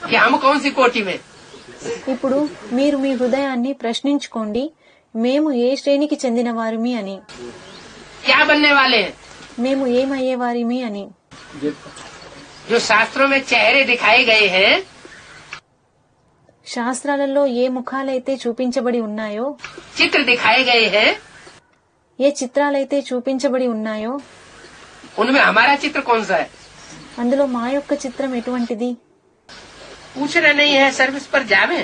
कि हम कौन सी कोटि में। ఇప్పుడు మీరు మీ హృదయాన్ని ప్రశ్నించుకోండి, మేము ఏ శ్రేణికి చెందిన వారిమి అని, क्या बनने वाले हैं। మేము ఏమయ్యేవారిమి అని. जो शास्त्रों में चेहरे दिखाए गए हैं, శాస్త్రాలలో ఏ ముఖాలైతే చూపించబడి ఉన్నాయో, चित्र दिखाए गए हैं, ఏ చిత్రాలైతే చూపించబడి ఉన్నాయో उनमें हमारा चित्र कौन सा है। అందులో మా యొక్క చిత్రం ఎటువంటిది? पूछना नहीं है, सर्विस पर जावे।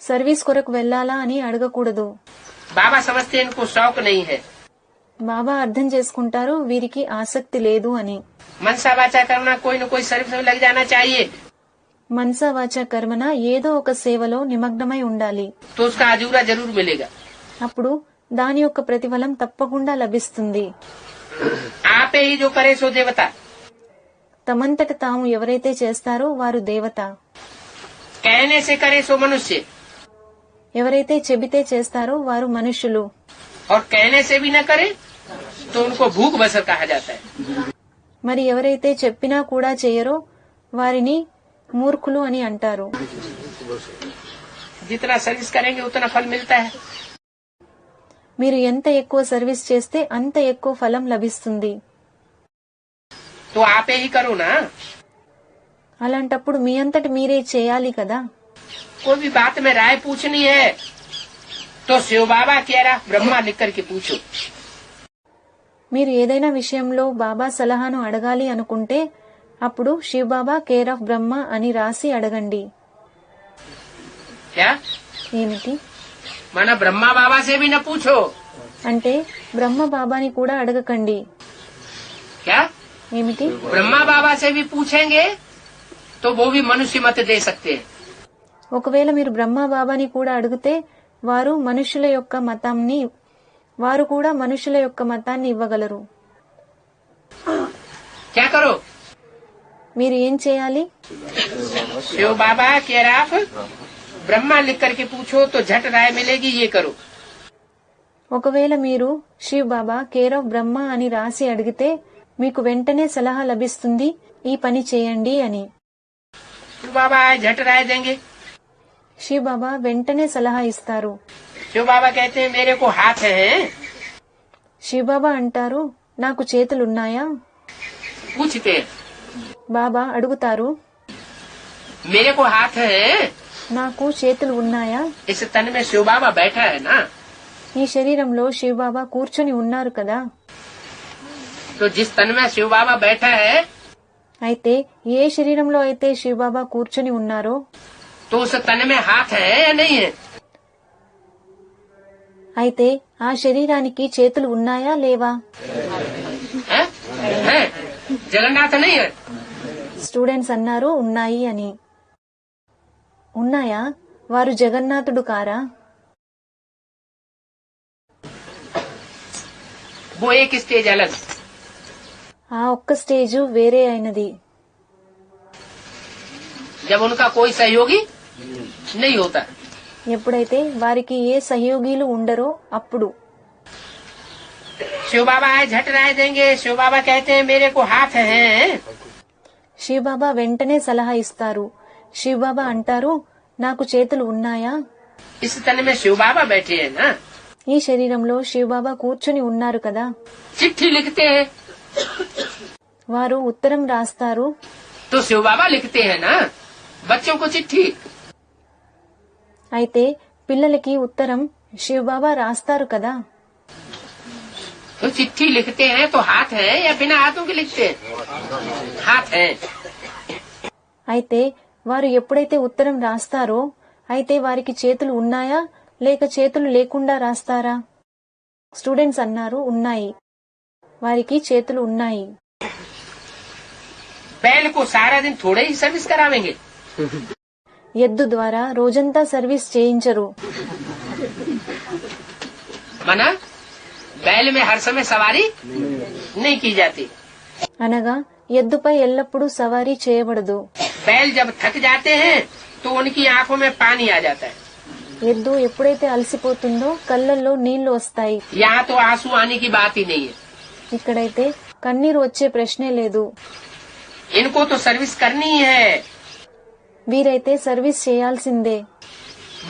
సర్వీస్ కొరకు వెళ్లాలా అని అడగకూడదు. बाबा समझते हैं इनको शौक नहीं है। బాబా అర్థం చేసుకుంటారు వీరికి ఆసక్తి లేదు అని. मनसा वाचा करना, कोई न कोई सर्विस में लग जाना चाहिए, మనసా వాచ కర్మన ఏదో ఒక సేవలో నిమగ్నమై ఉండాలి. तो उसका अजूरा जरूर मिलेगा। అప్పుడు దాని యొక్క ప్రతిఫలం తప్పకుండా లభిస్తుంది. आपे ही जो करे सो देवता। తమంతట తాము ఎవరైతే చేస్తారో వారు దేవత. कहने से करे सो मनुष्य, ఎవరైతే చెబితే చేస్తారో వారు మనుషులు. और कहने से भी न करे तो उनको भूख बसर कहा जाता है। మరి ఎవరైతే చెప్పినా కూడా చేయరో వారిని మూర్ఖులు అని అంటారు. जितना सर्विस करेंगे उतना फल मिलता है। మీరు ఎంత ఎక్కువ సర్వీస్ చేస్తే అంత ఎక్కువ ఫలం లభిస్తుంది. तो आपे ही करो ना। అలాంటప్పుడు మీ అంతటి మీరే చేయాలి కదా. कोई भी बात में राय पूछनी है तो शिव बाबा कह रहा ब्रह्मा लिख करके पूछो। మీరు ఏదైనా విషయంలో బాబా సలహాను అడగాలి అనుకుంటే అప్పుడు శివ్ బాబా కేర్ ఆఫ్ బ్రహ్మ అని రాసి అడగండి. क्या ఏమిటి माना ब्रह्मा बाबा से भी न पूछो। అంటే బ్రహ్మ బాబాని కూడా అడగకండి. क्या ఏమిటి ब्रह्मा बाबा से भी पूछेंगे तो वो भी मनुष्य मत दे सकते हैं। ఒకవేళ మీరు బ్రహ్మ బాబాని కూడా అడిగితే వారు కూడా మనుషుల యొక్క మతాన్ని ఇవ్వగలరు. क्या करो మీరు ఏం చేయాలి? शिव बाबा कह रहा ब्रह्मा लिख करके पूछो तो झट राय मिलेगी, ये करो। ఒకవేళ మీరు శివ్ బాబా కేర్ ఆఫ్ బ్రహ్మ అని రాసి అడిగితే మీకు వెంటనే సలహా లభిస్తుంది, ఈ పని చేయండి అని. शिव बाबा झट राय देंगे। శివ్ బాబా వెంటనే సలహా ఇస్తారు. शिव बाबा कहते हैं मेरे को हाथ है। శివ్ బాబా అంటారు నాకు చేతులున్నాయా? पूछते हैं బాబా అడుగుతారు मेरे को हाथ है, నాకు చేతులు ఉన్నాయా? इस तन में शिव बाबा बैठा है ना। ఈ శరీరంలో శివ్ బాబా కూర్చొని ఉన్నారు కదా. तो जिस तन में शिव बाबा बैठा है అయితే ఏ శరీరంలో అయితే శివ్ బాబా కూర్చొని ఉన్నారో तो उस तन में हाथ है या नहीं है। అయితే ఆ శరీరానికి చేతులు ఉన్నాయా లేవా? है? है? जगन्नाथ नहीं है। స్టూడెంట్స్ అన్నారు ఉన్నాయి అని. ఉన్నాయా? వారు జగన్నాథుడు కారా? वो एक स्टेज अलग। ఆ ఒక్క స్టేజు వేరే అయినది. जब उनका कोई सहयोगी नहीं होता, ఎప్పుడైతే వారికి ఏ సహయోగిలు ఉండరో అప్పుడు. शिव बाबा आए झट राय देंगे। शिव बाबा कहते हैं मेरे को हाथ है। శివ్ బాబా వెంటనే సలహా ఇస్తారు. శివ్ బాబా అంటారు నాకు చేతులు ఉన్నాయా? इस तन में शिव बाबा बैठे हैं ना। ఈ శరీరంలో శివ్ బాబా కూర్చొని ఉన్నారు కదా. चिट्ठी लिखते हैं వారు ఉత్తరం రాస్తారు. तो शिव बाबा लिखते हैं ना बच्चों को चिट्ठी। అయితే పిల్లలకి ఉత్తరం శివ్ బాబా రాస్తారు కదా. तो चिट्ठी लिखते हैं तो हाथ है या बिना हाथों के लिखते हैं। हाथ है। అయితే వారు ఎప్పుడైతే ఉత్తరం రాస్తారో అయితే వారికి చేతులు ఉన్నాయా లేక చేతులు లేకుండా రాస్తారా? స్టూడెంట్స్ అన్నారు ఉన్నాయి, వారికి చేతులు ఉన్నాయి. बैल को सारा दिन थोड़े ही सर्विस करावेंगे। ఎద్దు ద్వారా రోజంతా సర్వీస్ చేయించరు. मना बैल में हर समय सवारी नहीं की जाती। అనగా ఎద్దుపై ఎల్లప్పుడూ సవారీ చేయబడదు. बैल जब थक जाते हैं तो उनकी आंखों में पानी आ जाता है। ఎద్దు ఎప్పుడైతే అలసిపోతుందో కళ్ళల్లో నీళ్లు వస్తాయి. यहाँ तो आंसू आने की बात ही नहीं है। ఇక్కడైతే కన్నీరు వచ్చే ప్రశ్నే లేదు. इनको तो सर्विस करनी ही है। వీరైతే సర్వీస్ చేయాల్సిందే.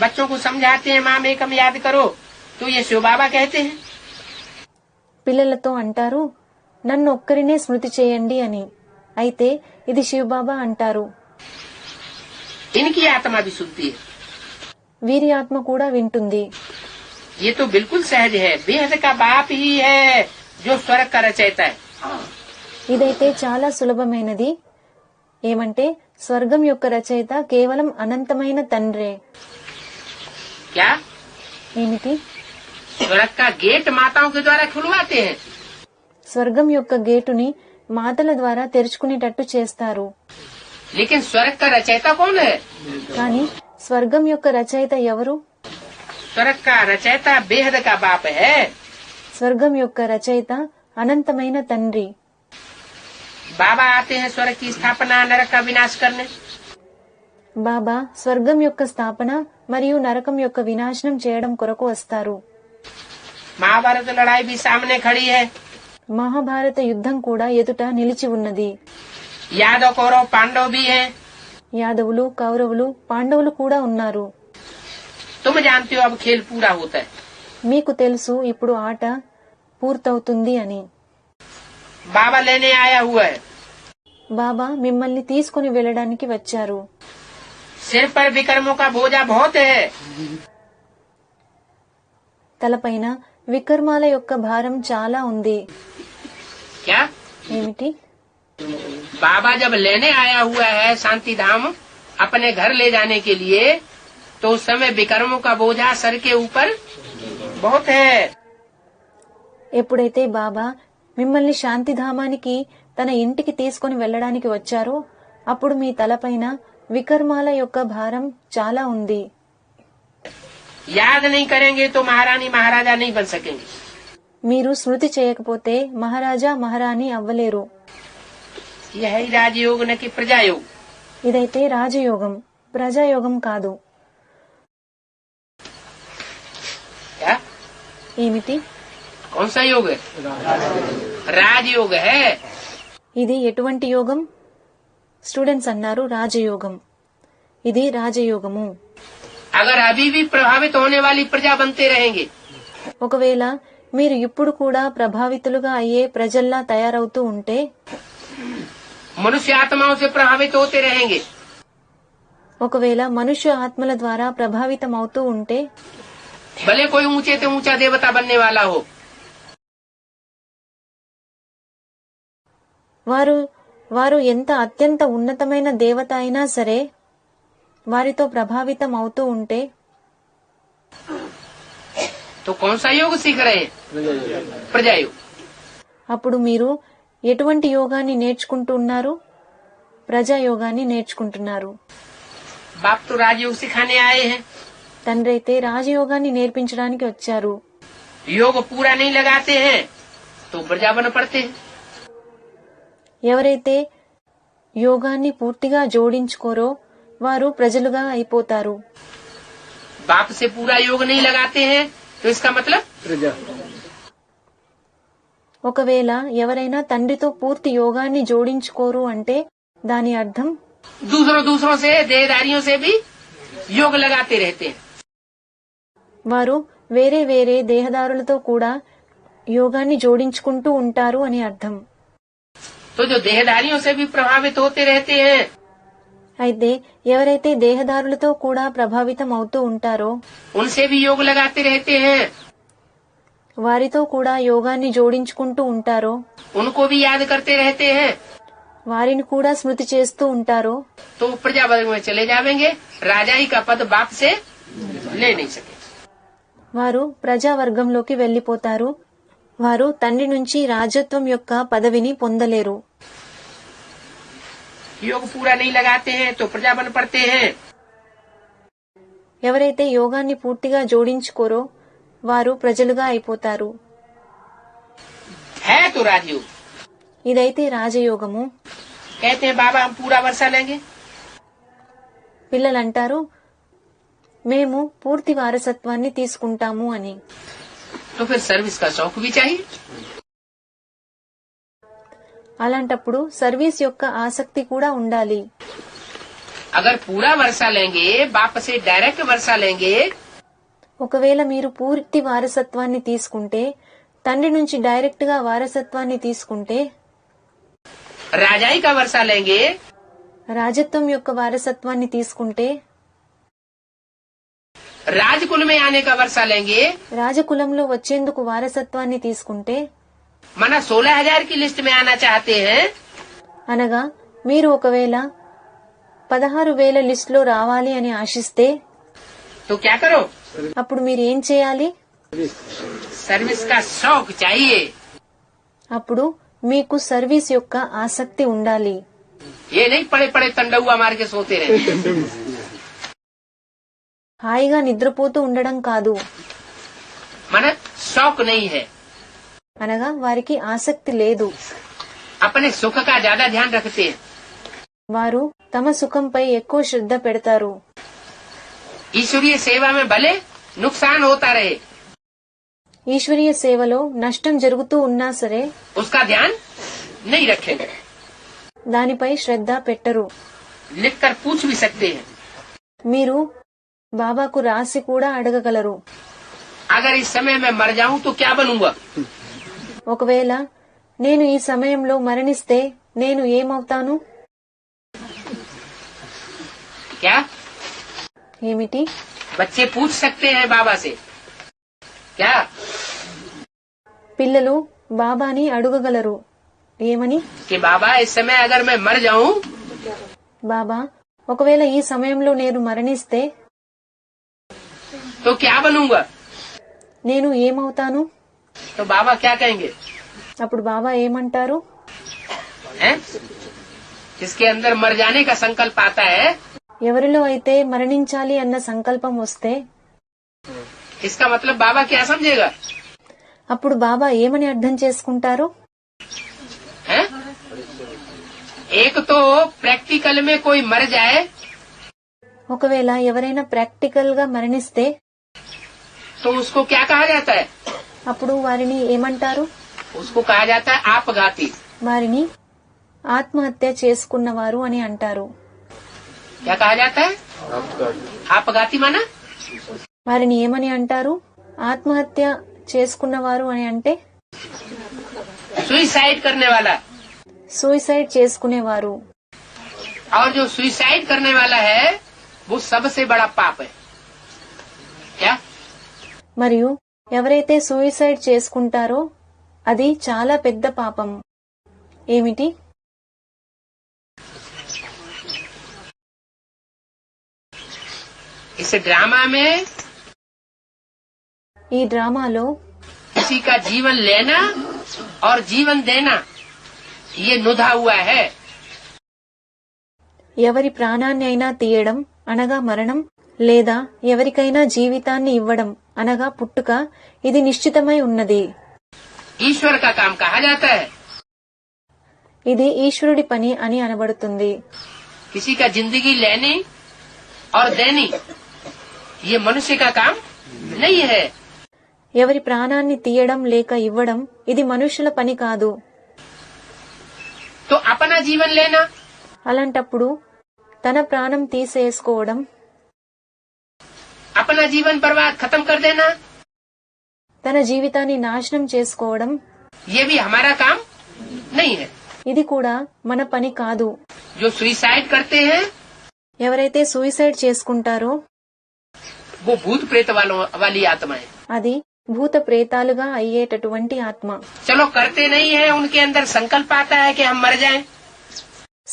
बच्चों को समझाते हैं माँ एकम याद करो, तो ये शिव बाबा कहते हैं। పిల్లలతో అంటారు నన్ను ఒక్కరినే స్మృతి చేయండి అని. అయితే ఇది శివబాబా అంటారు. इनकी आत्मा भी सुनती है। వీరి ఆత్మ కూడా వింటుంది. ये तो बिल्कुल सहज है। बेहद का बाप ही है जो स्वर्ग का रचयिता है। ఇదైతే చాలా సులభమైనది. ఏమంటే స్వర్గం యొక్క రచయిత కేవలం అనంతమైన తండ్రే. क्या ఏమిటి? स्वर्ग का गेट माताओं के द्वारा खुलवाते हैं। స్వర్గం యొక్క గేటుని మాతల ద్వారా తెరుచుకునేటట్టు చేస్తారు. लेकिन स्वर्ग का रचयिता कौन है? కానీ స్వర్గం యొక్క రచయిత ఎవరు? स्वर्ग का रचयिता बेहद का बाप है। స్వర్గం యొక్క రచయిత అనంతమైన తండ్రి. बाबा आते हैं स्वर्ग की स्थापना नरक का विनाश करने। బాబా స్వర్గం యొక్క స్థాపన మరియు నరకం యొక్క వినాశనం చేయడం కొరకు వస్తారు. महाभारत लड़ाई भी सामने खड़ी है। మహాభారత యుద్ధం కూడా ఎదుట నిలిచి ఉన్నది. यादव कौरव पांडव भी हैं। యాదవులు, కౌరవులు, పాండవులు కూడా ఉన్నారు. तुम जानते हो अब खेल पूरा होता है। మీకు తెలుసు ఇప్పుడు ఆట పూర్తవుతుంది అని. बाबा लेने आया हुआ है। బాబా మిమ్మల్ని తీసుకుని వెళ్ళడానికి వచ్చారు. सिर पर विक्रमों का बोझा बहुत है। తలపైన వికర్మాల యొక్క భారం చాలా ఉంది. क्या ఏమిటి? बाबा जब लेने आया हुआ है शांति धाम अपने घर ले जाने के लिए, तो उस समय विक्रमों का बोझा सर के ऊपर बहुत है। ఎప్పుడైతే బాబా మిమ్మల్ని శాంతిధామానికి తన ఇంటికి తీసుకుని వెళ్ళడానికి వచ్చారో అప్పుడు మీ తలపైన వికర్మాల యొక్క భారం చాలా ఉంది. याद नहीं करेंगे तो महारानी महाराजा नहीं बन सकेंगे। మీరు స్మృతి చేయకపోతే మహారాజా మహారాణి అవ్వలేరు. यह ही राजयोग न कि प्रजा योग। ఇదైతే రాజయోగం, ప్రజాయోగం కాదు. क्या ఏమిటి? कौन सा योग है? राजयोग है। ఇది ఎటువంటి యోగం? స్టూడెంట్స్ అన్నారు రాజయోగం. ఇది రాజయోగము. अगर अभी भी प्रभावित होने वाली प्रजा बनते रहेंगे, ఒకవేళ మీరు ఇప్పుడు కూడా ప్రభావితులుగా అయ్యే ప్రజల్లా తయారవుతూ ఉంటే, मनुष्य आत्माओं से प्रभावित होते रहेंगे, ఒకవేళ మనుష్య ఆత్మల ద్వారా ప్రభావితం అవుతూ ఉంటే, भले कोई ऊंचे से ऊंचा देवता बनने वाला हो, వారు ఎంత అత్యంత ఉన్నతమైన దేవత అయినా సరే వారితో ప్రభావితం అవుతూ ఉంటే, तो कौन सा योग सीख रहे हैं? प्रजा योग। అప్పుడు మీరు ఎటువంటి యోగాన్ని నేర్చుకుంటున్నారు? ప్రజాయోగాన్ని నేర్చుకుంటున్నారు. बाप तो राजयोग सिखाने आए हैं। తండ్రి అయితే రాజయోగాన్ని నేర్పించడానికి వచ్చారు. योग पूरा नहीं लगाते हैं तो प्रजा बन पड़ते हैं। ఎవరైతే యోగాన్ని పూర్తిగా జోడించుకోరో వారు ప్రజలుగా అయిపోతారు. बाप से पूरा योग नहीं लगाते हैं तो इसका मतलब प्रजा। ఒకవేళ ఎవరైనా తండ్రితో పూర్తి యోగాన్ని జోడించుకోరు అంటే దాని అర్థం दूसरों से देहधारियों से भी योग लगाते रहते हैं। వారు వేరే వేరే దేహదారులతో కూడా యోగాన్ని జోడించుకుంటూ ఉంటారు అని అర్థం. तो जो देहधारियों से भी प्रभावित होते रहते हैं, అయితే ఎవరైతే దేహదారులతో కూడా ప్రభావితం అవుతూ ఉంటారో उनसे भी योग लगाते रहते हैं, వారితో కూడా యోగాన్ని జోడించుకుంటూ ఉంటారో, उनको भी याद करते रहते हैं, వారిని కూడా స్మృతి చేస్తూ ఉంటారో, तो प्रजा वर्ग में चले जाएंगे। राजाई का पद बाप से ले नहीं सके। వారు ప్రజావర్గంలోకి వెళ్లిపోతారు. వారు తండ్రి నుంచి రాజత్వం యొక్క పదవిని పొందలేరు. योग पूरा नहीं लगाते हैं तो प्रजा बन पड़ते हैं। ఎవరైతే యోగాన్ని పూర్తిగా జోడించుకోరో వారు ప్రజలుగా అయిపోతారు. है तो राजयोग। ఇదైతే రాజయోగము. कहते हैं बाबा हम पूरा वर्षा लेंगे, పిల్లలంటారు మేము పూర్తి వారసత్వాన్ని తీసుకుంటాము అని. तो फिर सर्विस का शौक भी चाहिए। అలాంటప్పుడు సర్వీస్ యొక్క ఆసక్తి కూడా ఉండాలి. अगर पूरा वर्षा लेंगे, बाप से डायरेक्ट वर्षा लेंगे, ఒకవేళ మీరు పూర్తి వారసత్వాన్ని తీసుకుంటే, తండ్రి నుంచి డైరెక్ట్ గా వారసత్వాన్ని తీసుకుంటే, राजाई का वर्षा लेंगे, రాజత్వం యొక్క వారసత్వాన్ని తీసుకుంటే, राजकुल में आने का वर्षा लेंगे, రాజకులంలో వచ్చేందుకు వారసత్వాన్ని తీసుకుంటే, माना 16,000 की लिस्ट में आना चाहते हैं, అనగా మీరు ఒకవేళ 16,000 లిస్టులో రావాలి అని ఆశిస్తే तो क्या करो, అప్పుడు మీరు ఏం చేయాలి? सर्विस का शौक चाहिए। అప్పుడు మీకు సర్వీస్ యొక్క ఆసక్తి ఉండాలి. ये नहीं पड़े पड़े तंडुआ मार के सोते रहे। హాయిగా నిద్రపోతూ ఉండడం కాదు, माना शौक नहीं है, అనగా వారికి ఆసక్తి లేదు. अपने सुख का ज्यादा ध्यान रखते हैं। వారు తమ సుఖంపై ఎక్కువ శ్రద్ధ పెడతారు. ईश्वरीय सेवा में भले नुकसान होता रहे, ఈశ్వరీయ సేవలో నష్టం జరుగుతూ ఉన్నా సరే उसका ध्यान नहीं रखेंगे। దానిపై శ్రద్ధ పెట్టరు. लिख कर पूछ भी सकते हैं, మీరు బాబాకు రాసి కూడా అడగగలరు. अगर इस समय में मर जाऊं तो क्या बनूंगा। ఒకవేళ నేను ఈ సమయంలో మరణిస్తే నేను ఏమవుతాను? क्या ఏమిటి? बच्चे पूछ सकते हैं बाबा से, क्या పిల్లలు బాబాని అడగగలరు. ఏమని? कि बाबा इस समय अगर मैं मर जाऊं బాబా ఒకవేళ ఈ సమయంలో నేను మరణిస్తే तो क्या बनूंगा। నేను ఏమవుతాను? तो बाबा क्या कहेंगे, అప్పుడు బాబా ఏమంటారు? हैं? जिसके अंदर मर जाने का संकल्प आता है, ఎవరిలో అయితే మరణించాలి అన్న సంకల్పం వస్తే इसका मतलब बाबा क्या समझेगा, అప్పుడు బాబా ఏమని అర్థం చేసుకుంటారు? हैं? एक तो प्रैक्टिकल में कोई मर जाए ఒకవేళ ఎవరైనా ప్రాక్టికల్ గా మరణిస్తే तो उसको क्या कहा जाता है, అప్పుడు వారిని ఏమంటారు? उसको कहा जाता है आपघाती। వారిని ఆత్మహత్య చేసుకున్నవారు అని అంటారు. क्या कहा जाता है, आपघाती माना వారిని ఏమని అంటారు? ఆత్మహత్య చేసుకున్నవారు అని అంటే सुइसाइड करने वाला। సూసైడ్ చేసుకునేవారు. और जो सुइसाइड करने वाला है वो सबसे बड़ा पाप है। क्या మరియు ఎవరైతే సూసైడ్ చేసుకుంటారో అది చాలా పెద్ద పాపం. ఏమిటి? इस ड्रामा में ఈ డ్రామాలో किसी का जीवन लेना और जीवन देना ये नुधा हुआ है। ఎవరి ప్రాణాన్ని అయినా తీయడం అనగా మరణం, లేదా ఎవరికైనా జీవితాన్ని ఇవ్వడం అనగా పుట్టుక ఇది నిశ్చితమై ఉన్నది. ईश्वर का काम कहा जाता है। ఇది ఈశ్వరుడి పని అని అనబడుతుంది. किसी का जिंदगी लेनी और देनी ये मनुष्य का काम नहीं है। ఎవరి ప్రాణాన్ని తీయడం లేక ఇవ్వడం ఇది మనుషుల పని కాదు. तो अपना जीवन लेना, అలాంటప్పుడు తన ప్రాణం తీసేసుకోవడం, अपना जीवन बर्बाद खत्म कर देना తన జీవితాన్ని నాశనం చేసుకోవడం ये भी हमारा काम नहीं है। ఇది కూడా మన పని కాదు. जो सुइसाइड करते हैं ఎవరైతే సూసైడ్ చేసుకుంటారో वो भूत प्रेत वाली आत्मा है। అది భూత ప్రేతాలుగా అయ్యేటటువంటి ఆత్మ. चलो करते नहीं है, उनके अंदर संकल्प आता है कि हम मर जाएं,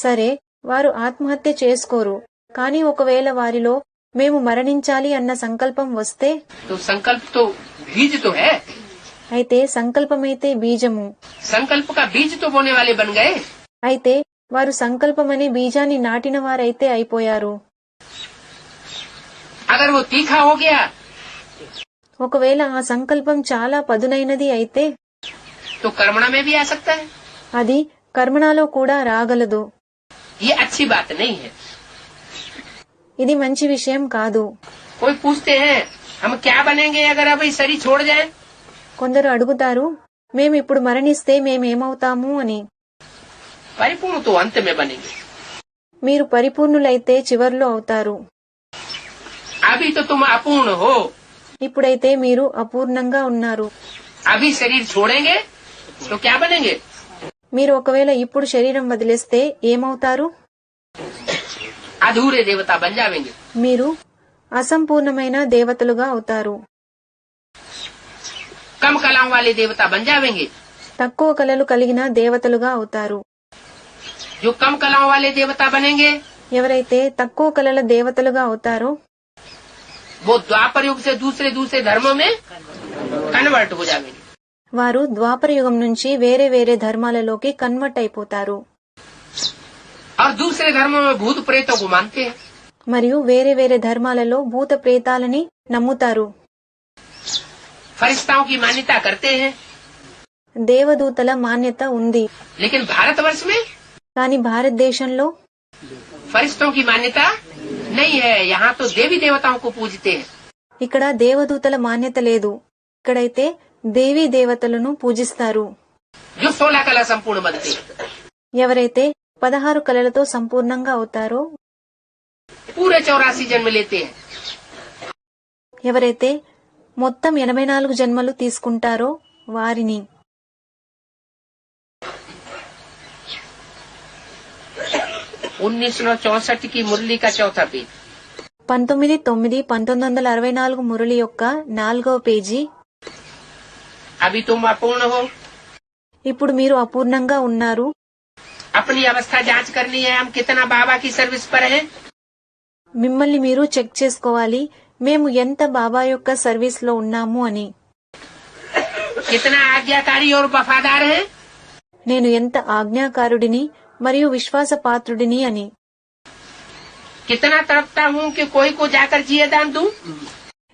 సరే వారు ఆత్మహత్య చేసుకోరు, కానీ ఒకవేళ వారిలో మేము మరణించాలి అన్న సంకల్పం వస్తే तो संकल्प तो बीज तो है। అయితే సంకల్పమైతే బీజము, संकल्प का बीज तो बोने वाले बन गए। అయితే వారు సంకల్పమనే బీజాన్ని నాటిన వారైతే అయిపోయారు. अगर वो तीखा हो गया ఒకవేళ ఆ సంకల్పం చాలా పదునైనది అయితే तो कर्मणा में भी आ सकता है. అది కర్మణాలో కూడా రాగలదు. ये अच्छी बात नहीं है. ఇది మంచి విషయం కాదు. कोई पूछते हैं हम क्या बनेंगे अगर अभी शरीर छोड़ जाए. కొందరు అడుగుతారు, మేమిప్పుడు మరణిస్తే మేమేమవుతాము అని. परिपूर्ण तो अंत में बनेंगे. మీరు పరిపూర్ణులైతే చివర్లో అవుతారు. अभी तो तुम अपूर्ण हो. ఇప్పుడైతే మీరు అపూర్ణంగా ఉన్నారు. अभी शरीर छोड़ेंगे तो क्या बनेंगे. మీరు ఒకవేళ ఇప్పుడు శరీరం వదిలేస్తే ఏమవుతారు? अधूरे देवता बन जाएंगे. మీరు అసంపూర్ణమైన దేవతలుగా అవుతారు. कम कलाओं वाले देवता बन जाएंगे. తక్కువ కళలు కలిగిన దేవతలుగా అవుతారు. जो कम कलाओं वाले देवता बनेंगे ఎవరైతే తక్కువ కళల దేవతలుగా అవుతారో वो द्वापर युग से दूसरे दूसरे धर्मों में कन्वर्ट हो जाएंगे. వారు ద్వాపర యుగం నుంచి వేరే వేరే ధర్మాలలోకి కన్వర్ట్ అయిపోతారు. और दूसरे धर्मों में भूत प्रेतों को मानते हैं. మరియు వేరే వేరే ధర్మాలలో భూత ప్రేతాలని నమ్ముతారు. फरिश्ताओं की मान्यता करते हैं. దేవదూతల మాన్యత ఉంది. लेकिन भारतवर्ष में కానీ భారతదేశంలో फरिश्तों की मान्यता नहीं है. यहाँ तो देवी देवताओं को पूजते हैं. ఇక్కడ దేవదూతల మాన్యత లేదు. ఇక్కడైతే దేవీ దేవతలను పూజిస్తారు. जो 16 कला संपूर्ण बनते हैं. ఎవరైతే 16 కళలతో సంపూర్ణంగా అవుతారో, पूरे 84 जन्म लेते हैं. ఎవరైతే మొత్తం 84 జన్మలు తీసుకుంటారో వారిని 1964 की मुरली का चौथा पेज. 19/9/1964 మురళి యొక్క 4వ పేజీ. अभी तुम अपूर्ण हो. ఇప్పుడు మీరు అపూర్ణంగా ఉన్నారు. अपनी अवस्था जांच करनी है. हम कितना बाबा की सर्विस पर हैं. మిమ్మల్ని మీరు చెక్ చేసుకోవాలి, మేము ఎంత బాబా యొక్క సర్వీస్ లో ఉన్నాము అని. कितना आज्ञाकारी और वफादार हैं. నేను ఎంత ఆజ్ఞాకారుడిని మరియు విశ్వాసపాత్రుడిని అని. कितना तड़पता हूँ कि कोई को जाकर जिए दान दूं.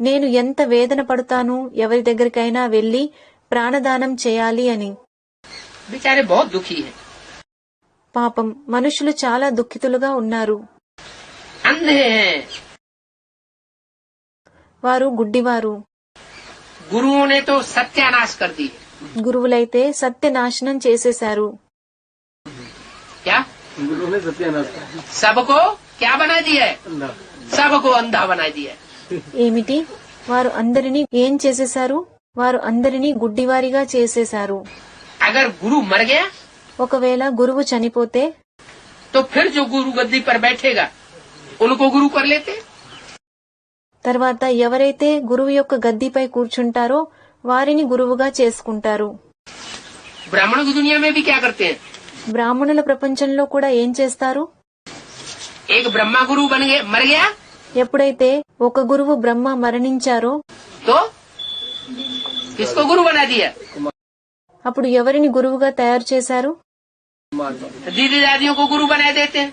నేను ఎంత వేదన పడుతాను ఎవరి దగ్గరికైనా వెళ్లి ప్రాణదానం చేయాలి అని. बेचारे बहुत दुखी हैं. పాపం మనుషులు చాలా దుఃఖితులుగా ఉన్నారు. अंधे हैं. వారు గుడ్డివారు. गुरुओं ने तो सत्यानाश कर दी. గురువులైతే సత్యనాశనం చేసేశారు. क्या गुरु ने सत्यानाश सबको क्या बना दिया है. अंधा. सबको अंधा बना दिया है. ఏమిటి? వారు అందరినీ ఏం చేసేశారు? వారు అందరినీ గుడ్డివారిగా చేసేశారు. अगर गुरु मर गया ఒకవేళ గురువు చనిపోతే तो फिर जो गुरु गद्दी पर बैठेगा उनको गुरु कर लेते. తర్వాత ఎవరైతే గురువు యొక్క గద్దీపై కూర్చుంటారో వారిని గురువుగా చేసుకుంటారు. ब्राह्मणों की दुनिया में भी क्या करते हैं. బ్రాహ్మణుల ప్రపంచంలో కూడా ఏం చేస్తారు? एक ब्रह्मा गुरु बन गया मर गया ఎప్పుడైతే ఒక గురువు బ్రహ్మ మరణించారో तो किसको गुरु बना दिया. అప్పుడు ఎవరిని గురువుగా తయారు చేశారు? दीदी दादियों को गुरु बना देते हैं.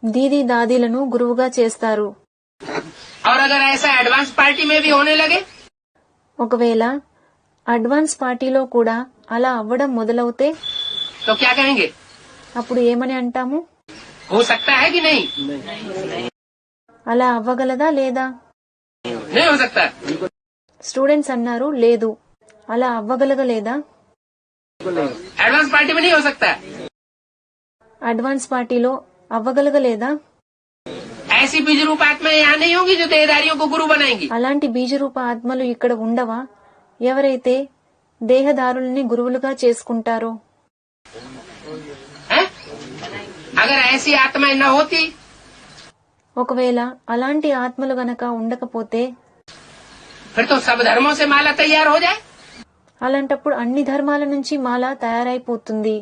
దీదీ దాదీలను గురువుగా చేస్తారు. और अगर ऐसा एडवांस पार्टी में भी होने लगे ఒకవేళ అడ్వాన్స్ పార్టీలో కూడా అలా అవ్వడం మొదలవుతే तो क्या कहेंगे. అప్పుడు ఏమని అంటాము? हो सकता है कि नहीं. అలా అవ్వగలదా లేదా? नहीं हो सकता. స్టూడెంట్స్ అన్నారు లేదు. అలా అవ్వగలగలేదా? एडवांस पार्टी में नहीं हो सकता. అడ్వాన్స్ పార్టీలో అవ్వగలగలేదా? ऐसी बीज रूप आत्मा यहाँ नहीं होंगी जो देहधारियों को गुरु बनाएंगी. అలాంటి బీజరూప ఆత్మలు ఇక్కడ ఉండవా ఎవరైతే దేహదారుల్ని గురువులుగా చేసుకుంటారో? हैं? अगर ऐसी आत्माएं न होती ఒకవేళ అలాంటి ఆత్మలు గనక ఉండకపోతే फिर तो सब धर्मों से माला तैयार हो जाए. అలాంటప్పుడు అన్ని ధర్మాల నుంచి మాల తయారైపోతుంది.